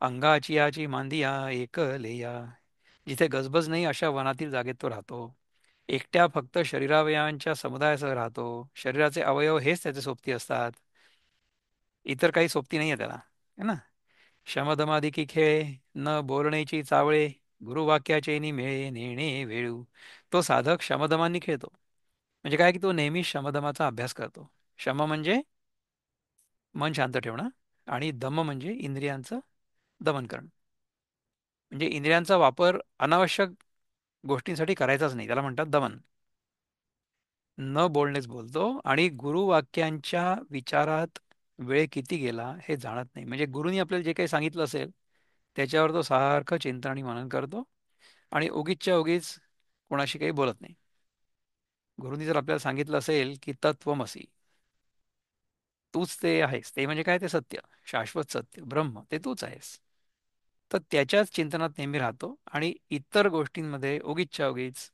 अंगाची याची मांदिया एकलेया. जिथे गजबज नाही अशा वनातील जागेत तो राहतो. एकट्या फक्त शरीरावयवांच्या समुदायासह राहतो. शरीराचे अवयव हेच त्याचे सोबती असतात, इतर काही सोबती नाही आहे त्याला. है ना? शमदमादिकी खेळ न बोलण्याची चावळे, गुरुवाक्याचे नि मेळे नेणे वेळू. तो साधक शमदमांनी खेळतो. म्हणजे काय की तो नेहमी शमदमाचा अभ्यास करतो. शम म्हणजे मन शांत ठेवणं, आणि दम म्हणजे इंद्रियांचं दमन करणं. म्हणजे इंद्रियांचा वापर अनावश्यक गोष्टींसाठी करायचाच नाही, त्याला म्हणतात दमन. न बोलणेच बोलतो, आणि गुरुवाक्यांच्या विचारात वेळ किती गेला हे जाणत नाही. म्हणजे गुरुनी आपल्याला जे काही सांगितलं असेल त्याच्यावर तो सारखं चिंतन आणि मनन करतो, आणि उगीचच्या उगीच कोणाशी काही बोलत नाही. गुरुनी जर आपल्याला सांगितलं असेल की तत्वमसी, तूच ते आहेस, ते म्हणजे काय? ते सत्य, शाश्वत सत्य ब्रह्म, ते तूच आहेस. तर त्याच्याच चिंतनात नेहमी राहतो, आणि इतर गोष्टींमध्ये उगीचच्या उगीच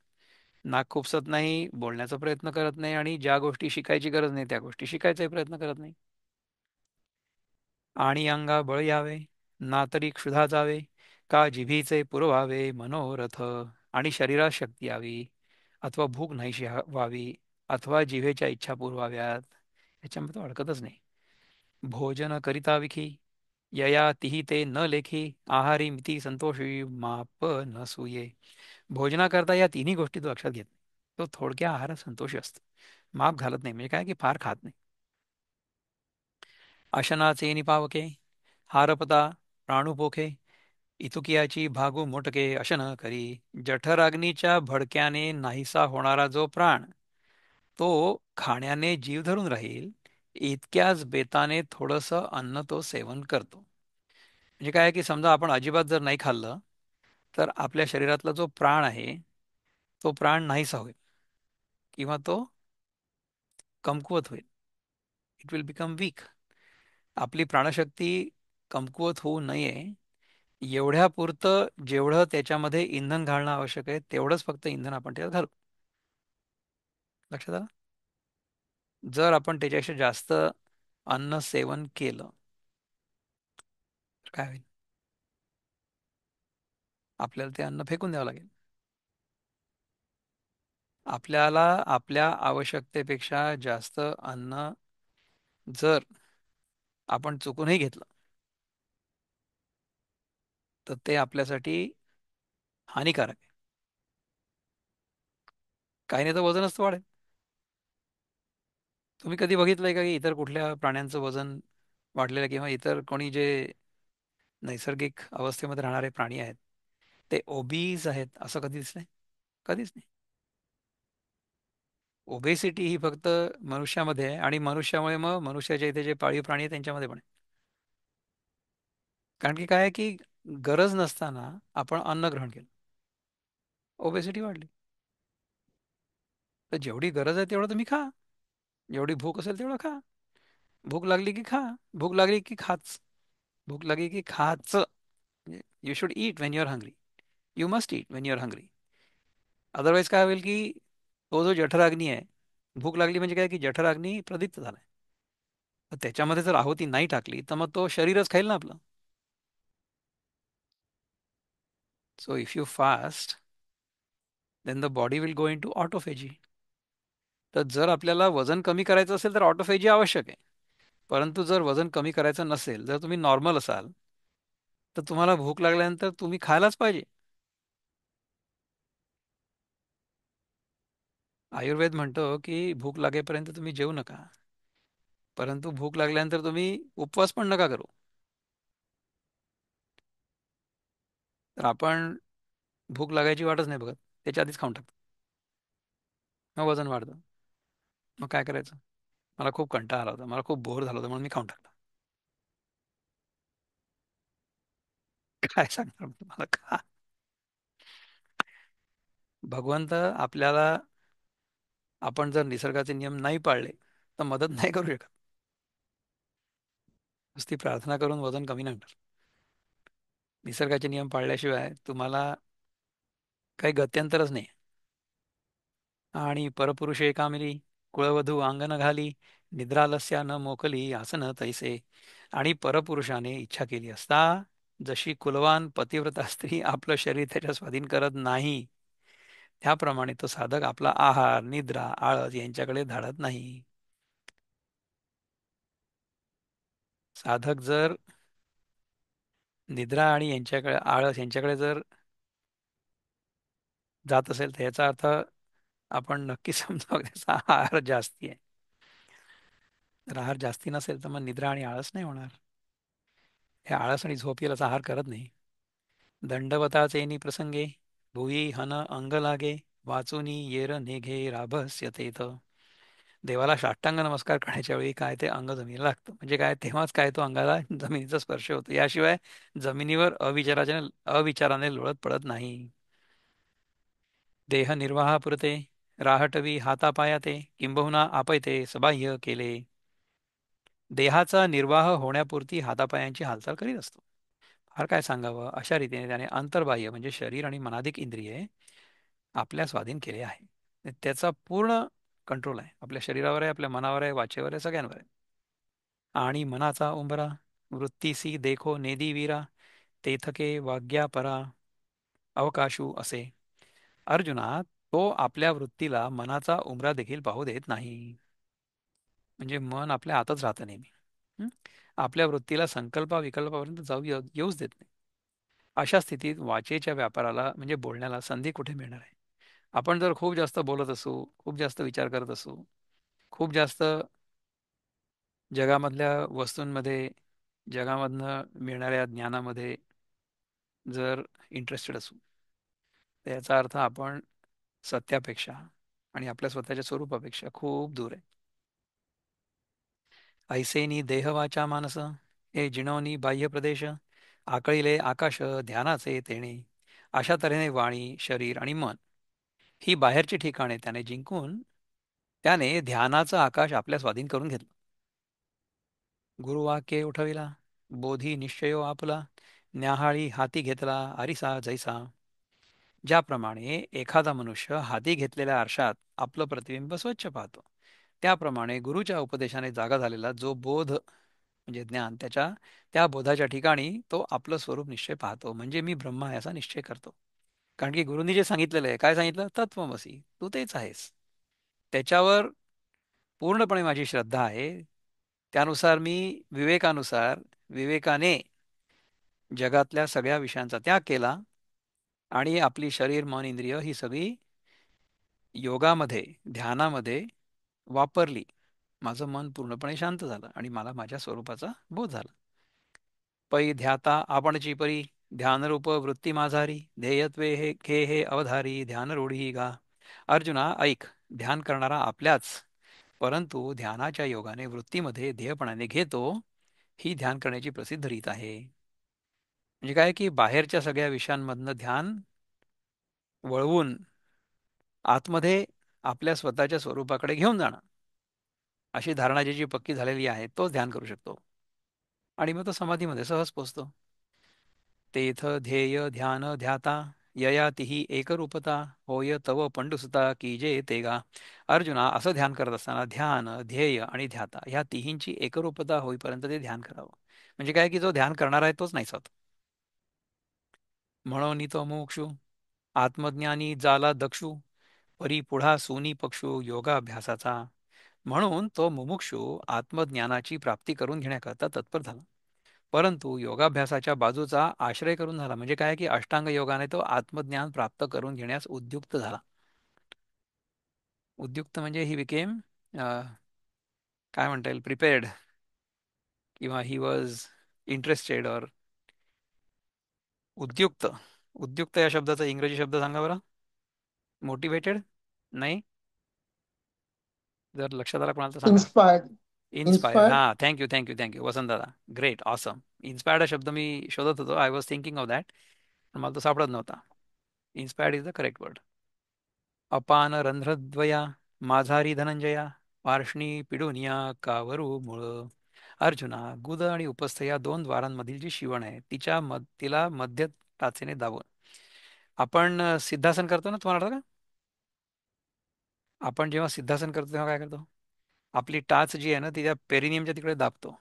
नाक खुपसत नाही, बोलण्याचा प्रयत्न करत नाही, आणि ज्या गोष्टी शिकायची गरज नाही त्या गोष्टी शिकायचाही प्रयत्न करत नाही. आणि अंगा बळ यावे, ना तरी क्षुधा जावे, का जिभीचे पुरवावे मनोरथ. आणि शरीरात शक्ती यावी, अथवा भूक नाहीशी व्हावी, अथवा जिभेच्या इच्छा पुरवाव्यात, याच्यामध्ये तो अडकतच नाही. भोजन करिता विखी यया तिही ते न लेखी, आहारी मिती संतोषी माप न सुये. भोजनाकरता या तिन्ही गोष्टी तो लक्षात घेत नाही. तो थोडक्या आहारात संतोषी असतो, माप घालत नाही. म्हणजे काय की फार खात नाही. अशनाचे निपावके हारपता प्राणुपोखे, इतुकियाची भागू मोटके अशन करी. जठराग्नीच्या भडक्याने नाहीसा होणारा जो प्राण, तो खाण्याने जीव धरून राहील, इतक्याच बेताने थोडंसं अन्न तो सेवन करतो. म्हणजे काय की समजा आपण अजिबात जर नाही खाल्लं, तर आपल्या शरीरातला जो प्राण आहे तो प्राण नाहीसा होईल, किंवा तो कमकुवत होईल. It will become weak. आपली प्राणशक्ती कमकुवत होऊ नये एवढ्या पुरतं जेवढं त्याच्यामध्ये इंधन घालणं आवश्यक आहे तेवढंच फक्त इंधन आपण त्यात घालू. लक्षात आलं? जर आपण त्याच्यापेक्षा जास्त अन्न सेवन केलं तर काय होईल? आपल्याला ते अन्न फेकून द्यावं लागेल. आपल्याला आपल्या आवश्यकतेपेक्षा जास्त अन्न जर आपण चुकूनही घेतलं, तर ते आपल्यासाठी हानिकारक आहे. काही नाही तर वजनच तर वाढेल. तुम्ही कधी बघितलंय का की इतर कुठल्या प्राण्यांचं वजन वाढलेलं, किंवा इतर कोणी जे नैसर्गिक अवस्थेमध्ये राहणारे प्राणी आहेत ते ओबीज आहेत असं कधी दिसलंय? कधीच नाही. ओबेसिटी ही फक्त मनुष्यामध्ये आहे, आणि मनुष्यामुळे मग मनुष्याच्या इथे जे पाळीव प्राणी आहेत त्यांच्यामध्ये पण आहे. कारण की काय आहे की गरज नसताना आपण अन्न ग्रहण केलं, ओबेसिटी वाढली. तर जेवढी गरज आहे तेवढं तुम्ही खा, जेवढी भूक असेल तेवढं खा. भूक लागली की खा, भूक लागली की खाच, भूक लागली की खाच. You should eat when you are hungry, you must eat when you are hungry. Otherwise काय होईल की तो जो जठराग्नी आहे, भूक लागली म्हणजे काय की जठराग्नी प्रदीप्त झालाय. तर त्याच्यामध्ये जर आहुती नाही टाकली तर मग तो शरीरच खाईल ना आपलं. So if you fast then the body will go into autophagy. तर जर आपल्याला वजन कमी करायचं असेल तर ऑटोफेजी आवश्यक आहे. परंतु जर वजन कमी करायचं नसेल, जर तुम्ही नॉर्मल असाल, तर तुम्हाला भूक लागल्यानंतर तुम्ही खायलाच पाहिजे. आयुर्वेद म्हणतो की भूक लागेपर्यंत तुम्ही जेवू नका, परंतु भूक लागल्यानंतर तुम्ही उपवास पण नका करू. तर आपण भूक लागायची वाटच नाही बघत, त्याच्या आधीच खाऊन टाकतो. मग वजन वाढतं. मग काय करायचं? मला खूप कंटाळा आला होता, मला खूप बोर झालं होतं, म्हणून मी खाऊन टाकलं. काय सांगणार मी तुम्हाला का? भगवंत आपल्याला, आपण जर निसर्गाचे नियम नाही पाळले तर मदत नाही करू शकत. नुसती प्रार्थना करून वजन कमी नाही होणार. निसर्गाचे नियम पाळल्याशिवाय तुम्हाला काही गत्यंतरच नाही. आणि परपुरुषे कामिली, कुळवधू अंगण घाली, निद्रालस्या न मोकली आसन तैसे. आणि परपुरुषाने इच्छा केली असता, जशी कुलवान पतिव्रता स्त्री आपलं शरीर त्याच्या स्वाधीन करत नाही, त्याप्रमाणे तो साधक आपला आहार, निद्रा, आळस यांच्याकडे धाडत नाही. साधक जर निद्रा आणि यांच्याकडे, आळस यांच्याकडे जर जात असेल तर याचा अर्थ आपण नक्की समजावं त्याचा आहार जास्ती आहे. जर आहार जास्ती नसेल तर मग निद्रा आणि आळस नाही होणार. हे आळस आणि झोप याचा आहार करत नाही. दंडवताचेनी प्रसंगे भुई हन अंग लागे, वाचुनी येर निघे राभस्य तेथ. देवाला साष्टांग नमस्कार करण्याच्या वेळी काय ते अंग जमिनीला लागतं, म्हणजे काय तेव्हाच काय तो अंगाला जमिनीचा स्पर्श होतो. याशिवाय जमिनीवर अविचाराने लोळत पडत नाही. देह निर्वाहापुरते राहटवी हातापायाते, किंबहुना आपयते सबाह्य केले. देहाचा निर्वाह होण्यापुरती हातापायांची हालचाल करीत असतो. फार काय सांगावं, अशा रीतीने त्याने अंतर्बाह्य म्हणजे शरीर आणि मनाधिक इंद्रिये आपल्या स्वाधीन केले आहे. त्याचा पूर्ण कंट्रोल आहे आपल्या शरीरावर आहे, आपल्या मनावर आहे, वाचेवर आहे, सगळ्यांवर आहे. आणि मनाचा उंबरा वृत्तीसी देखो नेदी वीरा, तेथके वाग्या परा अवकाशू असे. अर्जुना, तो आपल्या वृत्तीला मनाचा उंबरा देखील पाहू देत नाही. म्हणजे मन आपल्या आतच राहतं नेहमी. हं? आपल्या वृत्तीला संकल्प विकल्पापर्यंत येऊच देत नाही. अशा स्थितीत वाचेच्या व्यापाराला म्हणजे बोलण्याला संधी कुठे मिळणार आहे? आपण जर खूप जास्त बोलत असू, खूप जास्त विचार करत असू, खूप जास्त जगामधल्या वस्तूंमध्ये, जगामधनं मिळणाऱ्या ज्ञानामध्ये जर इंटरेस्टेड असू, तर याचा अर्थ आपण सत्यापेक्षा आणि आपल्या स्वतःच्या स्वरूपापेक्षा खूप दूर आहे. ऐसेनी देहवाचा मानस, हे जिणवनी बाह्य प्रदेश, आकळिले आकाश ध्यानाचे तेणे. अशा तऱ्हेने वाणी, शरीर आणि मन ही बाहेरची ठिकाणे त्याने जिंकून त्याने ध्यानाचं आकाश आपल्या स्वाधीन करून घेतलं. गुरुवाक्ये उठविला, बोधी निश्चयो आपला, न्याहाळी हाती घेतला आरिसा जैसा. ज्याप्रमाणे एखादा मनुष्य हाती घेतलेल्या आरशात आपलं प्रतिबिंब स्वच्छ पाहतो, त्याप्रमाणे गुरुच्या उपदेशाने जागा झालेला जो बोध म्हणजे ज्ञान, त्या बोधाच्या ठिकाणी तो आपलं स्वरूप निश्चय पाहतो, म्हणजे मी ब्रह्म आहे असा निश्चय करतो. कारण की गुरुनी जे सांगितलेलं आहे, काय सांगितलं? तत्वमसी, तू तेच आहेस. त्याच्यावर पूर्णपणे माझी श्रद्धा आहे. त्यानुसार मी विवेकाने जगातल्या सगळ्या विषयांचा त्याग केला आणि आपली शरीर, मन, इंद्रिय ही सगळी योगामध्ये, ध्यानामध्ये वापरली. माझं मन पूर्णपणे शांत झालं आणि मला माझ्या स्वरूपाचा बोध झाला. पै ध्याता आपणची परी, ध्यानरूप वृत्ती माझारी, ध्येयत्वे हे खे हे अवधारी ध्यान रूढी गा. अर्जुना ऐक, ध्यान करणारा आपल्याच, परंतु ध्यानाच्या योगाने वृत्तीमध्ये ध्येयपणाने घेतो, ही ध्यान करण्याची प्रसिद्ध रीत आहे. म्हणजे काय की बाहेरच्या सगळ्या विषयांमधनं ध्यान वळवून आतमध्ये आपल्या स्वतःच्या स्वरूपाकडे घेऊन जाणं, अशी धारणा ज्याची पक्की झालेली आहे तोच ध्यान करू शकतो. आणि मग तो समाधीमध्ये सहज पोचतो. तेथ ध्येय ध्यान ध्याता, यया तिही एकरूपता होय तव पंडुसुता की जे तेगा. अर्जुना, असं ध्यान करत असताना ध्यान, ध्येय आणि ध्याता ह्या तिहींची एकरूपता होईपर्यंत ते ध्यान करावं. म्हणजे काय की जो ध्यान करणार आहे तोच नाहीसा होत. म्हणून तो मोक्षू आत्मज्ञानी जाला दक्षू परी पुढा सोनी पक्षू योगाभ्यासाचा. म्हणून तो मुमुक्षू आत्मज्ञानाची प्राप्ती करून घेण्याकरता तत्पर झाला. परंतु योगाभ्यासाच्या बाजूचा आश्रय करून झाला. म्हणजे काय की अष्टांग योगाने तो आत्मज्ञान प्राप्त करून घेण्यास उद्युक्त झाला. उद्युक्त म्हणजे ही बिकेम काय म्हणता येईल, प्रिपेअर्ड, किंवा ही वॉज इंटरेस्टेड और उद्युक्त. उद्युक्त या शब्दाचा इंग्रजी शब्द सांगा बरं. मोटिवेटेड नाही. जर लक्षात आला कोणाला तर सांगा. Inspired. इन्स्पायर्ड. Inspired. हां, थँक्यू थँक्यू थँक्यू वसंत दादा. Great, awesome. इन्स्पायर्ड हा शब्द मी शोधत होतो. I was thinking of that, पण मला तो सापडत नव्हता. Inspired is the correct word. अपान रंध्रद्वया माझारी धनंजया पार्ष्णी पिडुनिया कावरू मुळ. अर्जुना, गुद आणि उपस्थ या दोन द्वारांमधील जी शिवण आहे तिला मध्य टाचेने दाबून. आपण सिद्धासन करतो ना, तुम्हाला आठवतं का? आपण जेव्हा सिद्धासन करतो तेव्हा काय करतो? आपली टाच जी आहे ना ती त्या पेरिनियमच्या तिकडे दाबतो.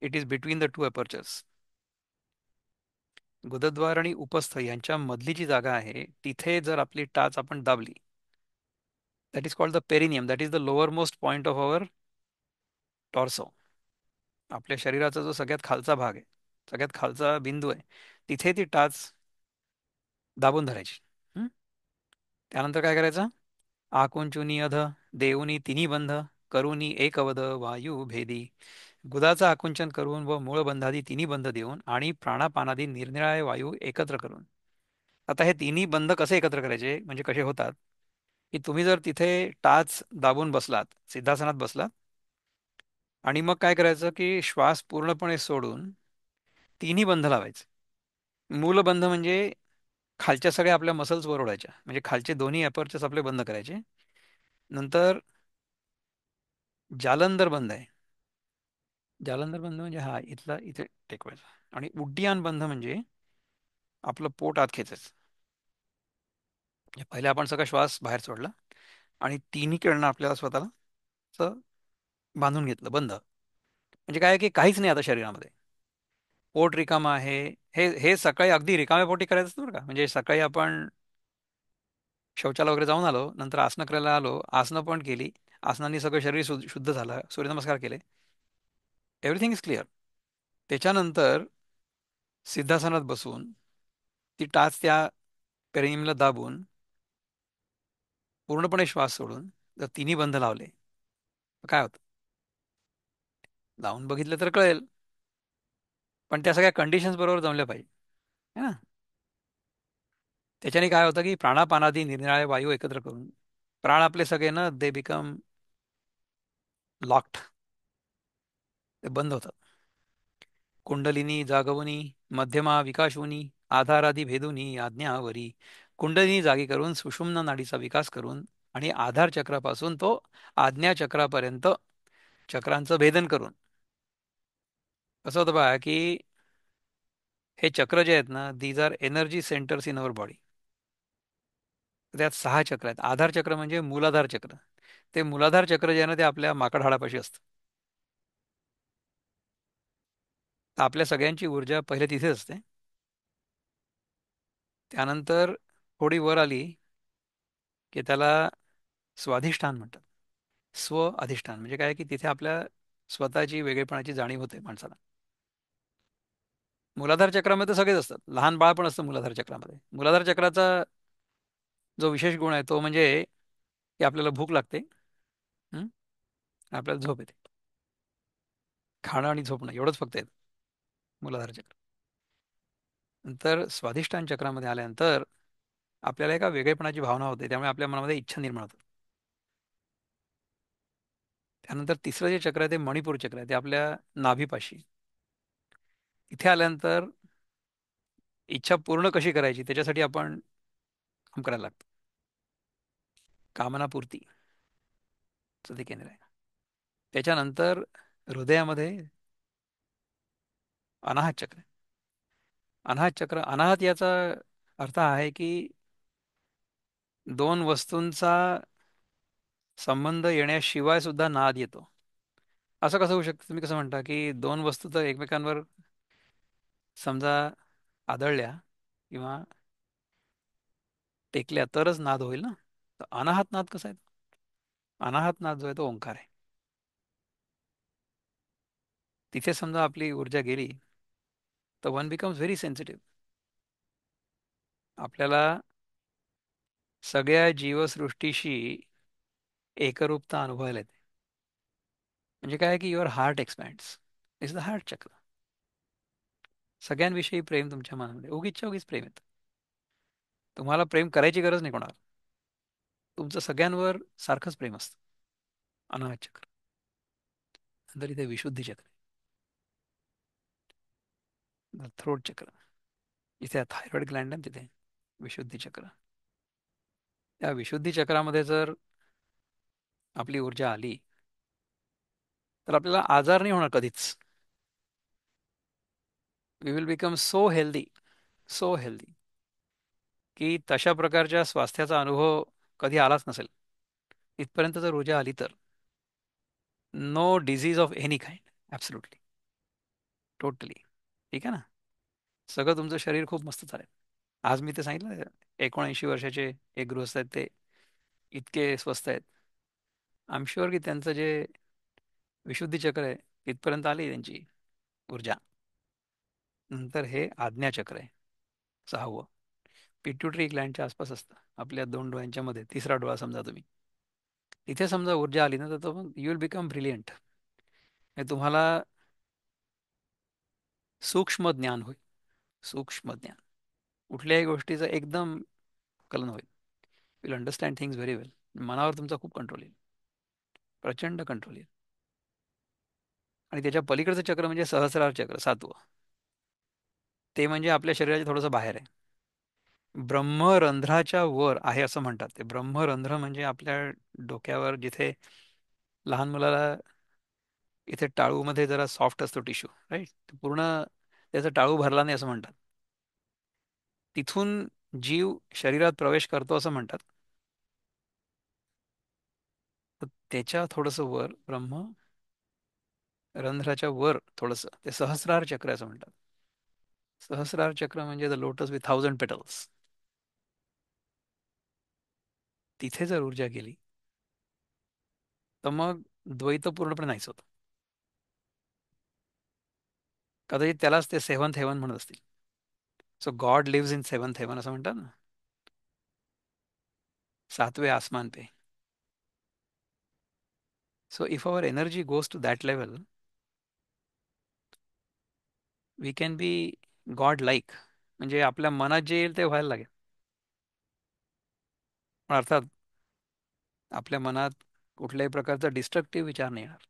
It is between the two apertures. गुदद्वार आणि उपस्थ यांच्या मधली जी जागा आहे तिथे जर आपली टाच आपण दाबली, that is called the perineum. That is the lower most point of our torso. आपल्या शरीराचा जो सगळ्यात खालचा भाग आहे, सगळ्यात खालचा बिंदू आहे, तिथे ती टाच दाबून धरायची. हं? त्यानंतर काय करायचं? आकुंचुनी अध देऊनी तिन्ही बंध करुनी एकवद वायू भेदी. गुदाचा आकुंचन करून व मूळ बंधादी तिन्ही बंध देऊन आणि प्राणापानादी निरनिराळे वायू एकत्र करून. आता हे तिन्ही बंध कसे एकत्र करायचे, म्हणजे कसे होतात, की तुम्ही जर तिथे टाच दाबून बसलात, सिद्धासनात बसलात, आणि मग काय करायचं की श्वास पूर्णपणे सोडून तिन्ही बंध लावायचे. मूलबंध म्हणजे खालच्या सगळ्या आपल्या मसल्स वर ओढायच्या, म्हणजे खालचे दोन्ही अपर्चर्स आपले बंद करायचे. नंतर जालंधर बंद आहे. जालंधर बंद म्हणजे हा इथला इथे टेकवायचा. आणि उड्डियान बंद म्हणजे आपलं पोट आत खेचायचं. म्हणजे पहिले आपण सगळा श्वास बाहेर सोडला आणि तिन्ही कडनं आपल्याला स्वतःला असं बांधून घेतलं बंद. म्हणजे काय की काहीच नाही आता शरीरामध्ये. पोट रिकामं आहे. हे सकाळी अगदी रिकाम्या पोटी करायचं असतं बरं का. म्हणजे सकाळी आपण शौचाला वगैरे जाऊन आलो, नंतर आसनं करायला आलो, आसनं पण केली, आसनांनी सगळं शरीर शुद्ध झालं, सूर्यनमस्कार केले, एव्हरीथिंग इज क्लिअर. त्याच्यानंतर सिद्धासनात बसून ती टाच त्या पेरिनियमला दाबून पूर्णपणे श्वास सोडून जर तिन्ही बंध लावले तर काय होतं? लावून बघितलं तर कळेल, पण त्या सगळ्या कंडिशन्स बरोबर जमल्या पाहिजे, है ना. त्याच्याने काय होतं की प्राणापानादी निरनिराळे वायू एकत्र करून प्राण आपले सगळे ना दे बिकम लॉक्ड, ते बंद होतात. कुंडलिनी जागवनी मध्यमा विकाशुनी आधारादी भेदुनी आज्ञावरी. कुंडलिनी जागी करून सुषुम्ना नाडीचा विकास करून आणि आधार चक्रापासून तो आज्ञा चक्रापर्यंत चक्रांचं भेदन करून. कसं होतं बघा की हे चक्र जे आहेत ना, these are energy centres in our body. त्यात 6 चक्र आहेत. आधार चक्र म्हणजे मूलाधार चक्र. ते मूलाधार चक्र जे आहे ना ते आपल्या माकड हाडापाशी असतं. तर आपल्या सगळ्यांची ऊर्जा पहिले तिथेच असते. त्यानंतर थोडी वर आली की त्याला स्वाधिष्ठान म्हणतात. स्व अधिष्ठान म्हणजे काय की तिथे आपल्या स्वतःची वेगळेपणाची जाणीव होते माणसाला. मूलाधार चक्रामध्ये तर सगळेच असतात. लहान बाळ पण असतं मूलाधार चक्रामध्ये. मूलाधार चक्राचा जो विशेष गुण आहे तो म्हणजे की आपल्याला भूक लागते, हं? आपल्याला झोप येते. खाणं आणि झोपणं एवढंच फक्त येतं मूलाधार चक्र. नंतर स्वाधिष्ठान चक्रामध्ये आल्यानंतर आपल्याला एका वेगळेपणाची भावना होते, त्यामुळे आपल्या मनामध्ये इच्छा निर्माण होतात. त्यानंतर तिसरं जे चक्र आहे ते मणिपूर चक्र आहे, ते आपल्या नाभीपाशी. इथे आल्यानंतर इच्छा पूर्ण कशी करायची त्याच्यासाठी आपण काम करायला लागतं. कामनापूर्ती ते केंद्र आहे. त्याच्यानंतर हृदयामध्ये अनाहत चक्र आहे. अनाहत चक्र, अनाहत याचा अर्थ हा आहे की दोन वस्तूंचा संबंध येण्याशिवाय सुद्धा नाद येतो. असं कसं होऊ शकतं? तुम्ही कसं म्हणता की दोन वस्तू तर एकमेकांवर समजा आदळल्या किंवा टेकल्या तरच नाद होईल ना. तर अनाहत नाद कसा आहे? अनाहत नाद जो आहे तो ओंकार आहे. तिथे समजा आपली ऊर्जा गेली तर वन बिकम्स व्हेरी सेन्सिटिव्ह. आपल्याला सगळ्या जीवसृष्टीशी एकरूपता अनुभवायला येते. म्हणजे काय की your heart expands. Is the heart chakra. सगळ्यांविषयी प्रेम तुमच्या मनामध्ये उगीचच्या उगीच प्रेम येतं. तुम्हाला प्रेम करायची गरज नाही कोणाला. तुमचं सगळ्यांवर सारखंच प्रेम असतं. अनाहत चक्र. नंतर इथे विशुद्धी चक्र, थ्रोट चक्र. इथे थायरॉइड ग्लँड आहे तिथे विशुद्धी चक्र. त्या विशुद्धी चक्रामध्ये जर आपली ऊर्जा आली तर आपल्याला आजार नाही होणार कधीच. We will become so healthy, so healthy, की तशा प्रकारच्या स्वास्थ्याचा अनुभव कधी आलाच नसेल. इथपर्यंत जर ऊर्जा आली तर no disease of any kind. Absolutely. Totally. ठीक आहे ना. सगळं तुमचं शरीर खूप मस्त चालेल. आज मी ते सांगितलं 79 वर्षाचे एक गृहस्थ आहेत, ते इतके स्वस्त आहेत. आय एम शुअर की त्यांचं जे विशुद्धी चक्र आहे तिथपर्यंत आली त्यांची ऊर्जा. नंतर हे आज्ञाचक्र आहे, 6वं. पिट्युटरी ग्लँडच्या आसपास असतं, आपल्या दोन डोळ्यांच्या मध्ये, तिसरा डोळा समजा तुम्ही. तिथे समजा ऊर्जा आली ना तर तो मग यू विल बिकम ब्रिलियंट. तुम्हाला सूक्ष्म ज्ञान होईल. सूक्ष्म ज्ञान. कुठल्याही गोष्टीचं एकदम कलन होईल. विल अंडरस्टँड थिंग्स व्हेरी वेल. मनावर तुमचा खूप कंट्रोल येईल. प्रचंड कंट्रोल येईल. आणि त्याच्या पलीकडचं चक्र म्हणजे सहस्रार चक्र, 7वं. ते म्हणजे आपल्या शरीराच्या थोडंसं बाहेर आहे. ब्रह्मरंध्राच्या वर आहे असं म्हणतात. ते ब्रह्मरंध्र म्हणजे आपल्या डोक्यावर जिथे लहान मुलाला इथे टाळूमध्ये जरा सॉफ्ट असतो टिश्यू, राईट. पूर्ण त्याचा टाळू भरला नाही असं म्हणतात. तिथून जीव शरीरात प्रवेश करतो असं म्हणतात. तर त्याच्या थोडंसं वर रंध्राच्या वर थोडंसं ते सहस्रार चक्र असं म्हणतात. सहस्रार चक्र म्हणजे द लोटस विथ 1000 पेटल्स. तिथे जर ऊर्जा गेली तर मग द्वैत पूर्णपणे नाहीच होत. कदाचित त्यालाच ते सेव्हन्थ हेवन म्हणत असतील. So God lives in seventh heaven असं म्हणतात ना, 7वें आसमान पे. So if our energy goes to that level we can be God like. म्हणजे आपल्या मनात जे येईल ते व्हायला लागेल. पण अर्थात आपल्या मनात कुठल्याही प्रकारचा डिस्ट्रक्टिव्ह विचार नाही येणार.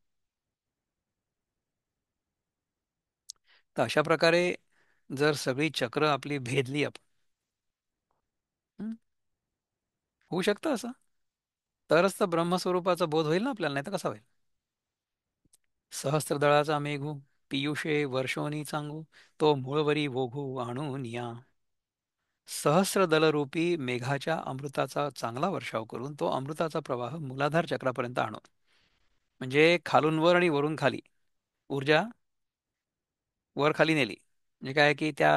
तर अशा प्रकारे जर सगळी चक्र आपली भेदली आपण, हं, होऊ शकतं असं. तरच तर ब्रह्मस्वरूपाचा बोध होईल ना आपल्याला, नाही तर कसा होईल? सहस्त्रदळाचा मेघू पियुषे वर्षोनी चांगू, तो मूळवरी ओघू आणून या. सहस्रदलरूपी मेघाच्या अमृताचा चांगला वर्षाव करून तो अमृताचा प्रवाह मूलाधार चक्रापर्यंत आणू. म्हणजे खालून वर आणि वरून खाली ऊर्जा वर खाली नेली. म्हणजे काय की त्या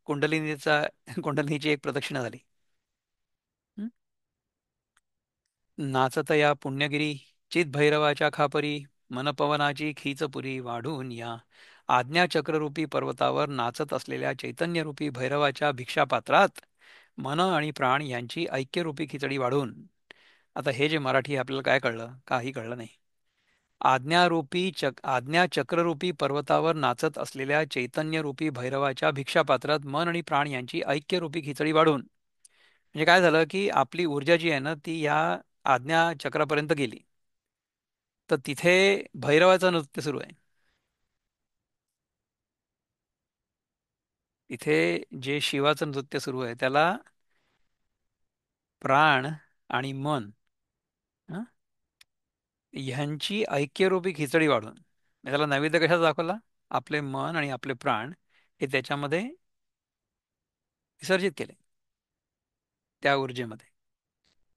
कुंडलिनीचा कुंडलिनीची एक प्रदक्षिणा झाली. हं? नाचत या पुण्यगिरी चित भैरवाच्या खापरी मनपवनाची खीचपुरी वाढून या. आज्ञाचक्ररूपी पर्वतावर नाचत असलेल्या चैतन्यरूपी भैरवाच्या भिक्षापात्रात मन आणि प्राण यांची ऐक्यरूपी खिचडी वाढून. आता हे जे मराठी आहे, आपल्याला काय कळलं? काही कळलं नाही. आज्ञाचक्ररूपी पर्वतावर नाचत असलेल्या चैतन्यरूपी भैरवाच्या भिक्षापात्रात मन आणि प्राण यांची ऐक्यरूपी खिचडी वाढून. म्हणजे काय झालं की आपली ऊर्जा जी आहे ना ती या आज्ञाचक्रापर्यंत गेली. तर तिथे भैरवाचं नृत्य सुरू आहे. तिथे जे शिवाचं नृत्य सुरू आहे त्याला प्राण आणि मन, हं, ह्यांची ऐक्यरूपी खिचडी वाढून. त्याला नैवेद्य कशाचा दाखवला? आपले मन आणि आपले प्राण हे त्याच्यामध्ये विसर्जित केले. त्या ऊर्जेमध्ये.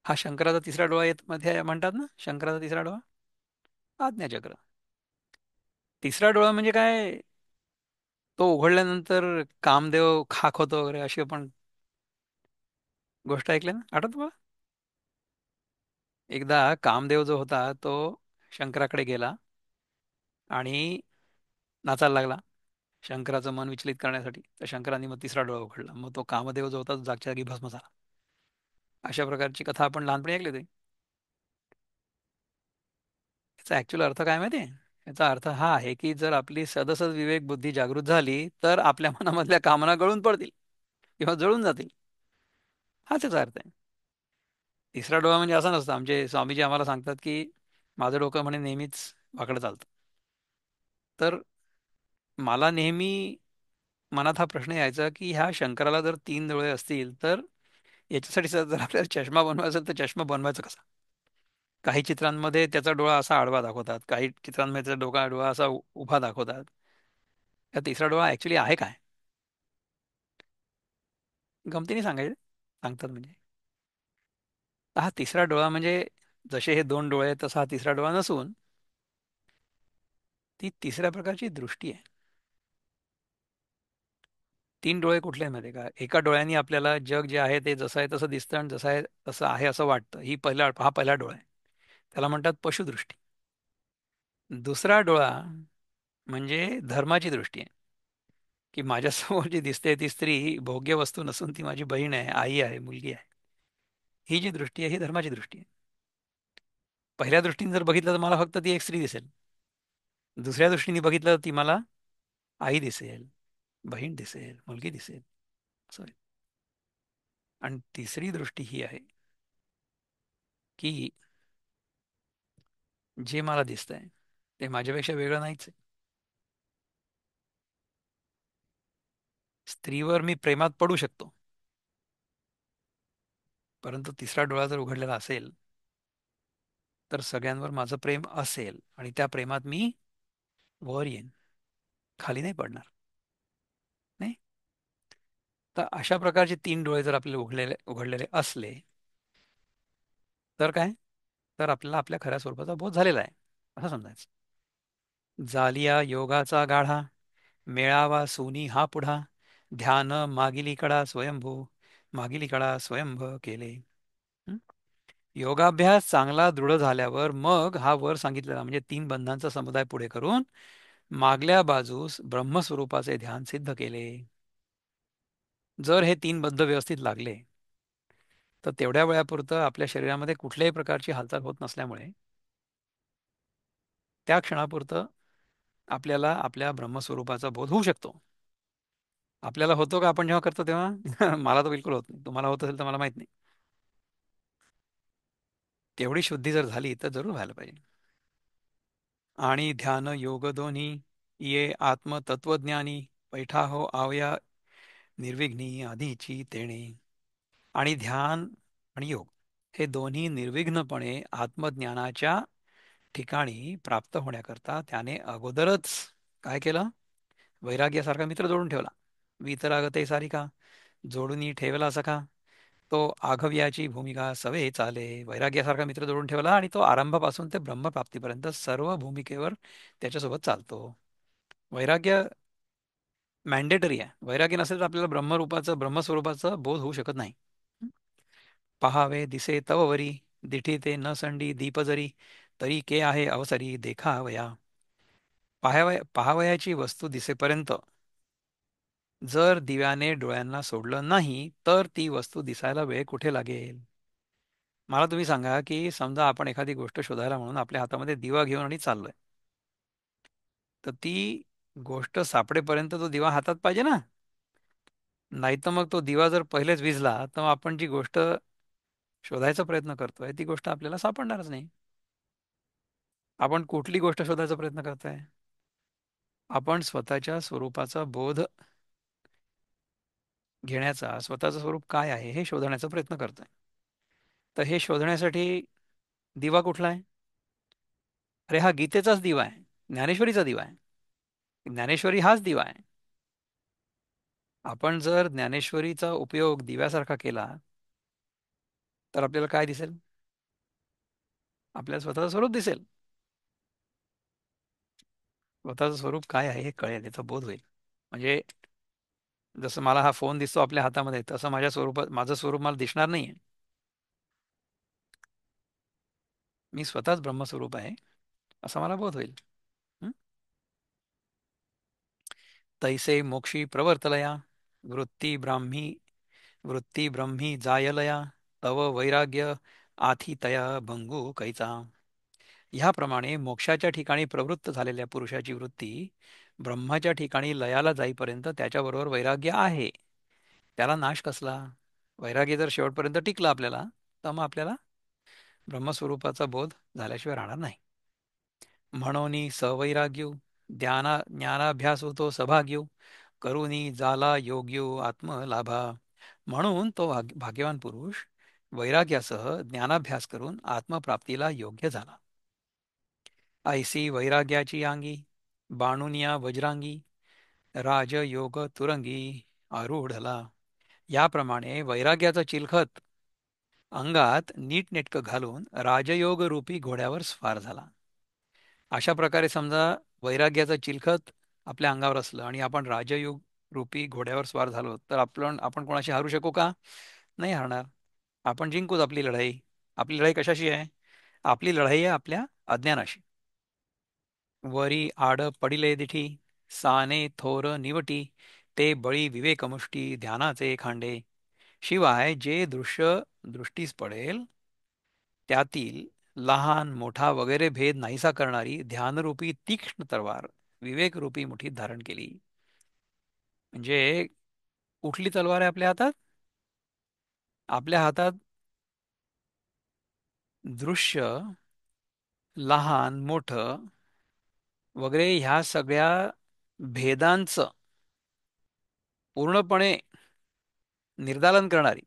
हा शंकराचा तिसरा डोळा येत मध्ये म्हणतात ना, शंकराचा तिसरा डोळा आज्ञाचक्र. तिसरा डोळा म्हणजे काय, तो उघडल्यानंतर कामदेव खाक होतो वगैरे अशी आपण गोष्ट ऐकली ना, आठवत मला. एकदा कामदेव जो होता तो शंकराकडे गेला आणि नाचायला लागला शंकराचं मन विचलित करण्यासाठी. तर शंकरांनी मग तिसरा डोळा उघडला, मग तो कामदेव जो होता तो जागच्या जागी भस्म झाला. अशा प्रकारची कथा आपण लहानपणी ऐकली होती. याचा ऍक्च्युअल अर्थ काय माहिती आहे? याचा अर्थ हा आहे की जर आपली सदसद विवेक बुद्धी जागृत झाली तर आपल्या मनामधल्या कामना गळून पडतील किंवा जळून जातील. हाच याचा अर्थ आहे. तिसरा डोळा म्हणजे असा नसतं. आमचे स्वामीजी आम्हाला सांगतात की माझं डोकं म्हणे नेहमीच वाकडं चालतं. तर मला नेहमी मनात हा प्रश्न यायचा की ह्या शंकराला जर तीन डोळे असतील तर याच्यासाठी जर आपल्याला चष्मा बनवायचा असेल तर चष्मा बनवायचा कसा? काही चित्रांमध्ये त्याचा डोळा असा आडवा दाखवतात, काही चित्रांमध्ये त्याचा डोळा असा उभा दाखवतात. या तिसरा डोळा ऍक्च्युली आहे काय? गमतीने सांगतात म्हणजे हा तिसरा डोळा म्हणजे जसे हे दोन डोळे आहेत तसा हा तिसरा डोळा नसून ती तिसऱ्या प्रकारची दृष्टी आहे. तीन डोळे कुठले आहेत माहिती आहे का? एका डोळ्याने आपल्याला जग जे आहे ते जसं आहे तसं दिसतं आणि जसं आहे तसं आहे असं वाटतं. हा पहिला डोळा आहे. त्याला म्हणतात पशुदृष्टी. दुसरा डोळा म्हणजे धर्माची दृष्टी आहे, की माझ्यासमोर जी दिसते ती स्त्री ही भोग्य वस्तू नसून ती माझी बहीण आहे, आई आहे, मुलगी आहे. ही जी दृष्टी आहे ही धर्माची दृष्टी आहे. पहिल्या दृष्टीने जर बघितलं तर मला फक्त ती एक स्त्री दिसेल. दुसऱ्या दृष्टीने बघितलं तर ती मला आई दिसेल, बहीण दिसेल, मुलगी दिसेल, असं आहे. आणि तिसरी दृष्टी ही आहे की जे मला दिसतंय ते माझ्यापेक्षा वेगळं नाहीच आहे. स्त्रीवर मी प्रेमात पडू शकतो, परंतु तिसरा डोळा जर उघडलेला असेल तर सगळ्यांवर माझं प्रेम असेल आणि त्या प्रेमात मी वर येईन, खाली नाही पडणार. नाही. तर अशा प्रकारचे तीन डोळे जर आपल्याला उघडलेले असले तर काय, तर आपल्याला आपल्या खऱ्या स्वरूपाचा बोध झालेला आहे असं समजायचं. जालिया योगाचा गाढा, मेळावा सोनी हा पुढा, ध्यान मागिली कडा स्वयंभू, मागिली कडा स्वयंभ केले. हं? योगाभ्यास चांगला दृढ झाल्यावर मग हा वर सांगितलेला म्हणजे तीन बंधांचा समुदाय पुढे करून मागल्या बाजूस ब्रह्मस्वरूपाचे ध्यान सिद्ध केले. जर हे तीन बंध व्यवस्थित लागले तर तेवढ्या वेळापुरतं आपल्या शरीरामध्ये कुठल्याही प्रकारची हालचाल होत नसल्यामुळे त्या क्षणापुरतं आपल्याला आपल्या ब्रह्मस्वरूपाचा बोध होऊ शकतो. आपल्याला होतो का आपण जेव्हा करतो तेव्हा? मला तर बिलकुल होत नाही. तुम्हाला होत असेल तर मला माहित नाही. तेवढी शुद्धी जर झाली तर जरूर व्हायला पाहिजे. आणि ध्यान योग दोन्ही ये आत्मतत्वज्ञानी बैठा हो आवया निर्विघ्नी आधीची तेणे. आणि ध्यान आणि योग हे दोन्ही निर्विघ्नपणे आत्मज्ञानाच्या ठिकाणी प्राप्त होण्याकरता त्याने अगोदरच काय केलं? वैराग्यासारखा मित्र जोडून ठेवला. वितरागते सारिका जोडून ठेवला सखा, तो आघव्याची भूमिका सवे चाले. वैराग्यासारखा मित्र जोडून ठेवला आणि तो आरंभापासून ते ब्रह्मप्राप्तीपर्यंत सर्व भूमिकेवर त्याच्यासोबत चालतो. वैराग्य मॅन्डेटरी आहे. वैराग्य नसेल तर आपल्याला ब्रह्मस्वरूपाचा बोध होऊ शकत नाही. पहावे दिसे तव वरी, दिठी ते न संडी दीप जरी, तरी के आहे अवसरी देखावया. पहावयाची वस्तू दिसेपर्यंत जर दिव्याने डोळ्यांना सोडलं नाही तर ती वस्तू दिसायला वेळ कुठे लागेल? मला तुम्ही सांगा की समजा आपण एखादी गोष्ट शोधायला म्हणून आपल्या हातामध्ये दिवा घेऊन आणि चाललोय, तर ती गोष्ट सापडेपर्यंत तो दिवा हातात पाहिजे ना. नाही तर मग तो दिवा जर पहिलेच विझला तर मग आपण जी गोष्ट शोधायचा प्रयत्न करतोय ती गोष्ट आपल्याला सापडणारच नाही. आपण कुठली गोष्ट शोधायचा प्रयत्न करताय? आपण स्वतःच्या स्वरूपाचा बोध घेण्याचा, स्वतःचं स्वरूप काय आहे हे शोधण्याचा प्रयत्न करतोय. तर हे शोधण्यासाठी दिवा कुठला आहे? अरे हा गीतेचाच दिवा आहे, ज्ञानेश्वरीचा दिवा आहे. ज्ञानेश्वरी हाच दिवा आहे. आपण जर ज्ञानेश्वरीचा उपयोग दिव्यासारखा केला तर आपल्याला काय दिसेल? आपल्याला स्वतःचं स्वरूप दिसेल. स्वतःचं स्वरूप काय आहे हे कळेल, याचा बोध होईल. म्हणजे जसं मला हा फोन दिसतो आपल्या हातामध्ये, तसं माझ्या स्वरूपात माझं स्वरूप मला दिसणार नाहीये. मी स्वतःच ब्रह्मस्वरूप आहे, असा मला बोध होईल. हं? तैसे मोक्षी प्रवर्तलया वृत्ती ब्रह्मी जायलया तव वैराग्य आथी तया भंगू कैचा. ह्याप्रमाणे मोक्षाच्या ठिकाणी प्रवृत्त झालेल्या पुरुषाची वृत्ती ब्रह्माच्या ठिकाणी लयाला जाईपर्यंत त्याच्याबरोबर वैराग्य आहे. त्याला नाश कसला? वैराग्य जर शेवटपर्यंत टिकला आपल्याला, तर मग आपल्याला ब्रह्मस्वरूपाचा बोध झाल्याशिवाय राहणार नाही. म्हणून सवैराग्यू ज्ञानाभ्यास होतो सभाग्यू करुणी जाला योग्यो आत्मलाभा. म्हणून तो भाग्यवान पुरुष वैराग्यासह ज्ञानाभ्यास करून आत्मप्राप्तीला योग्य झाला. ऐसी वैराग्याची अंगी बाणुनिया वज्रांगी राजयोग तुरंगी आरूढला. याप्रमाणे वैराग्याचं चिलखत अंगात नीटनेटकं घालून राजयोग रूपी घोड्यावर स्वार झाला. अशा प्रकारे समजा वैराग्याचं चिलखत आपल्या अंगावर असलं आणि आपण राजयोग रूपी घोड्यावर स्वार झालो, तर आपण कोणाशी हारू शकू का? नाही हारणार. आपण जिंकूच आपली लढाई. आपली लढाई कशाशी आहे? आपली लढाई आहे आपल्या अज्ञानाशी. वरी आड पडिले दिठी साने थोर निवटी ते बळी विवेकमुष्टी ध्यानाचे खांडे. शिवाय जे दृश्य दृष्टीस पडेल त्यातील लहान मोठा वगैरे भेद नाहीसा करणारी ध्यानरूपी तीक्ष्ण तलवार विवेकरूपी मुठीत धारण केली. म्हणजे कुठली तलवार आहे आपल्या हातात? आपल्या हातात दृश्य लहान मोठं वगैरे ह्या सगळ्या भेदांचं पूर्णपणे निर्दालन करणारी,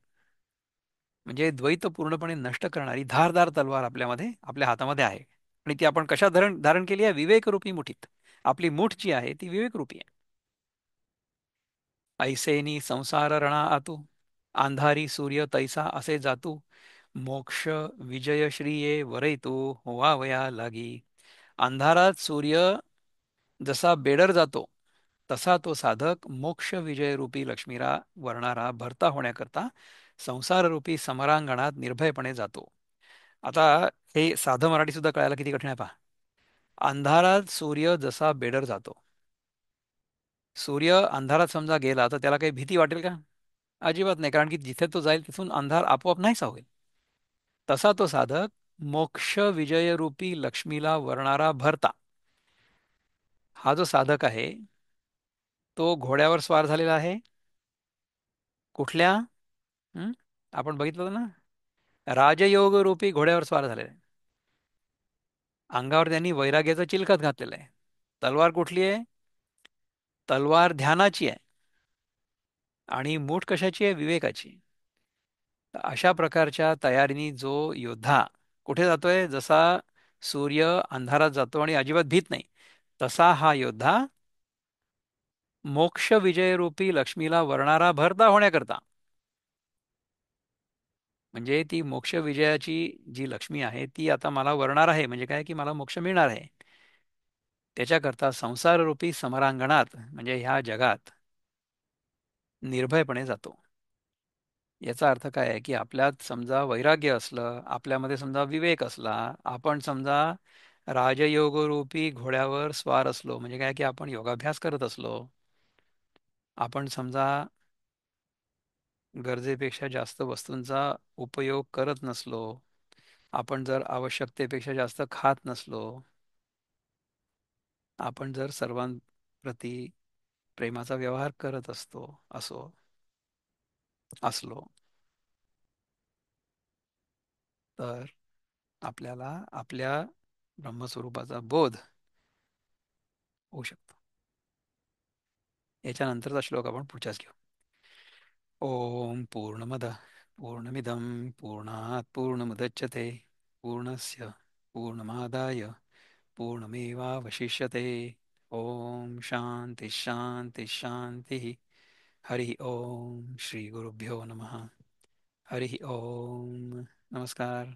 म्हणजे द्वैत पूर्णपणे नष्ट करणारी धारदार तलवार आपल्या हातामध्ये आहे. आणि ती आपण कशा धारण धारण केली आहे? विवेकरूपी मुठीत. आपली मुठ जी आहे ती विवेकरूपी आहे. ऐसेनी संसार रणा आतू अंधारी सूर्य तैसा असे जातू मोक्ष विजय श्रीये वरैतू होवावया लागी. अंधारात सूर्य जसा बेडर जातो, तसा तो साधक मोक्ष विजय रूपी लक्ष्मीला वरणारा भरता होण्याकरता संसाररूपी समरांगणात निर्भयपणे जातो. आता हे साधं मराठी सुद्धा कळायला किती कठीण आहे पहा. अंधारात सूर्य जसा बेडर जातो. सूर्य अंधारात समजा गेला तर त्याला काही भीती वाटेल का? अजिबात नाही, कारण की जिथे तो जाईल तिथून अंधार आपोआप नाहीसा होईल. तसा तो साधक मोक्ष विजयरूपी लक्ष्मीला वरणारा भरता, हा जो साधक आहे तो घोड्यावर स्वार झालेला आहे. कुठल्या? हं? आपण बघितलं होतं ना, राजयोग रूपी घोड्यावर स्वार झालेला आहे. अंगावर त्यांनी वैराग्याचं चिलखत घातलेलं आहे. तलवार कुठली आहे? तलवार ध्यानाची आहे. आणि मूठ कशाची आहे? विवेकाची. तर अशा प्रकारच्या तयारीने जो योद्धा कुठे जातोय? जसा सूर्य अंधारात जातो आणि अजिबात भीत नाही, तसा हा योद्धा मोक्ष विजयरूपी लक्ष्मीला वरणारा भरता होण्याकरता, म्हणजे ती मोक्ष विजयाची जी लक्ष्मी आहे ती आता मला वरणार आहे, म्हणजे काय की मला मोक्ष मिळणार आहे. त्याच्याकरता संसाररूपी समरांगणात म्हणजे ह्या जगात निर्भयपणे जातो. याचा अर्थ काय आहे की आपल्यात समजा वैराग्य असलं, आपल्यामध्ये समजा विवेक असला, आपण समजा राजयोगरूपी घोड्यावर स्वार असलो, म्हणजे काय की आपण योगाभ्यास करत असलो, आपण समजा गरजेपेक्षा जास्त वस्तूंचा उपयोग करत नसलो, आपण जर आवश्यकतेपेक्षा जास्त खात नसलो, आपण जर सर्वांप्रती प्रेमाचा व्यवहार करत असलो, तर आपल्याला आपल्या ब्रह्मस्वरूपाचा बोध होऊ शकतो. याच्यानंतरचा श्लोक आपण पुढच्याच घेऊ. ओम पूर्णमद पूर्णमिदं पूर्णात् पूर्णमुदच्यते पूर्णस्य पूर्णमादाय पूर्णमेवावशिष्यते. ओम शांती शांती शांती. हरि ओम श्री गुरुभ्यो नमः. हरिः ओम. नमस्कार.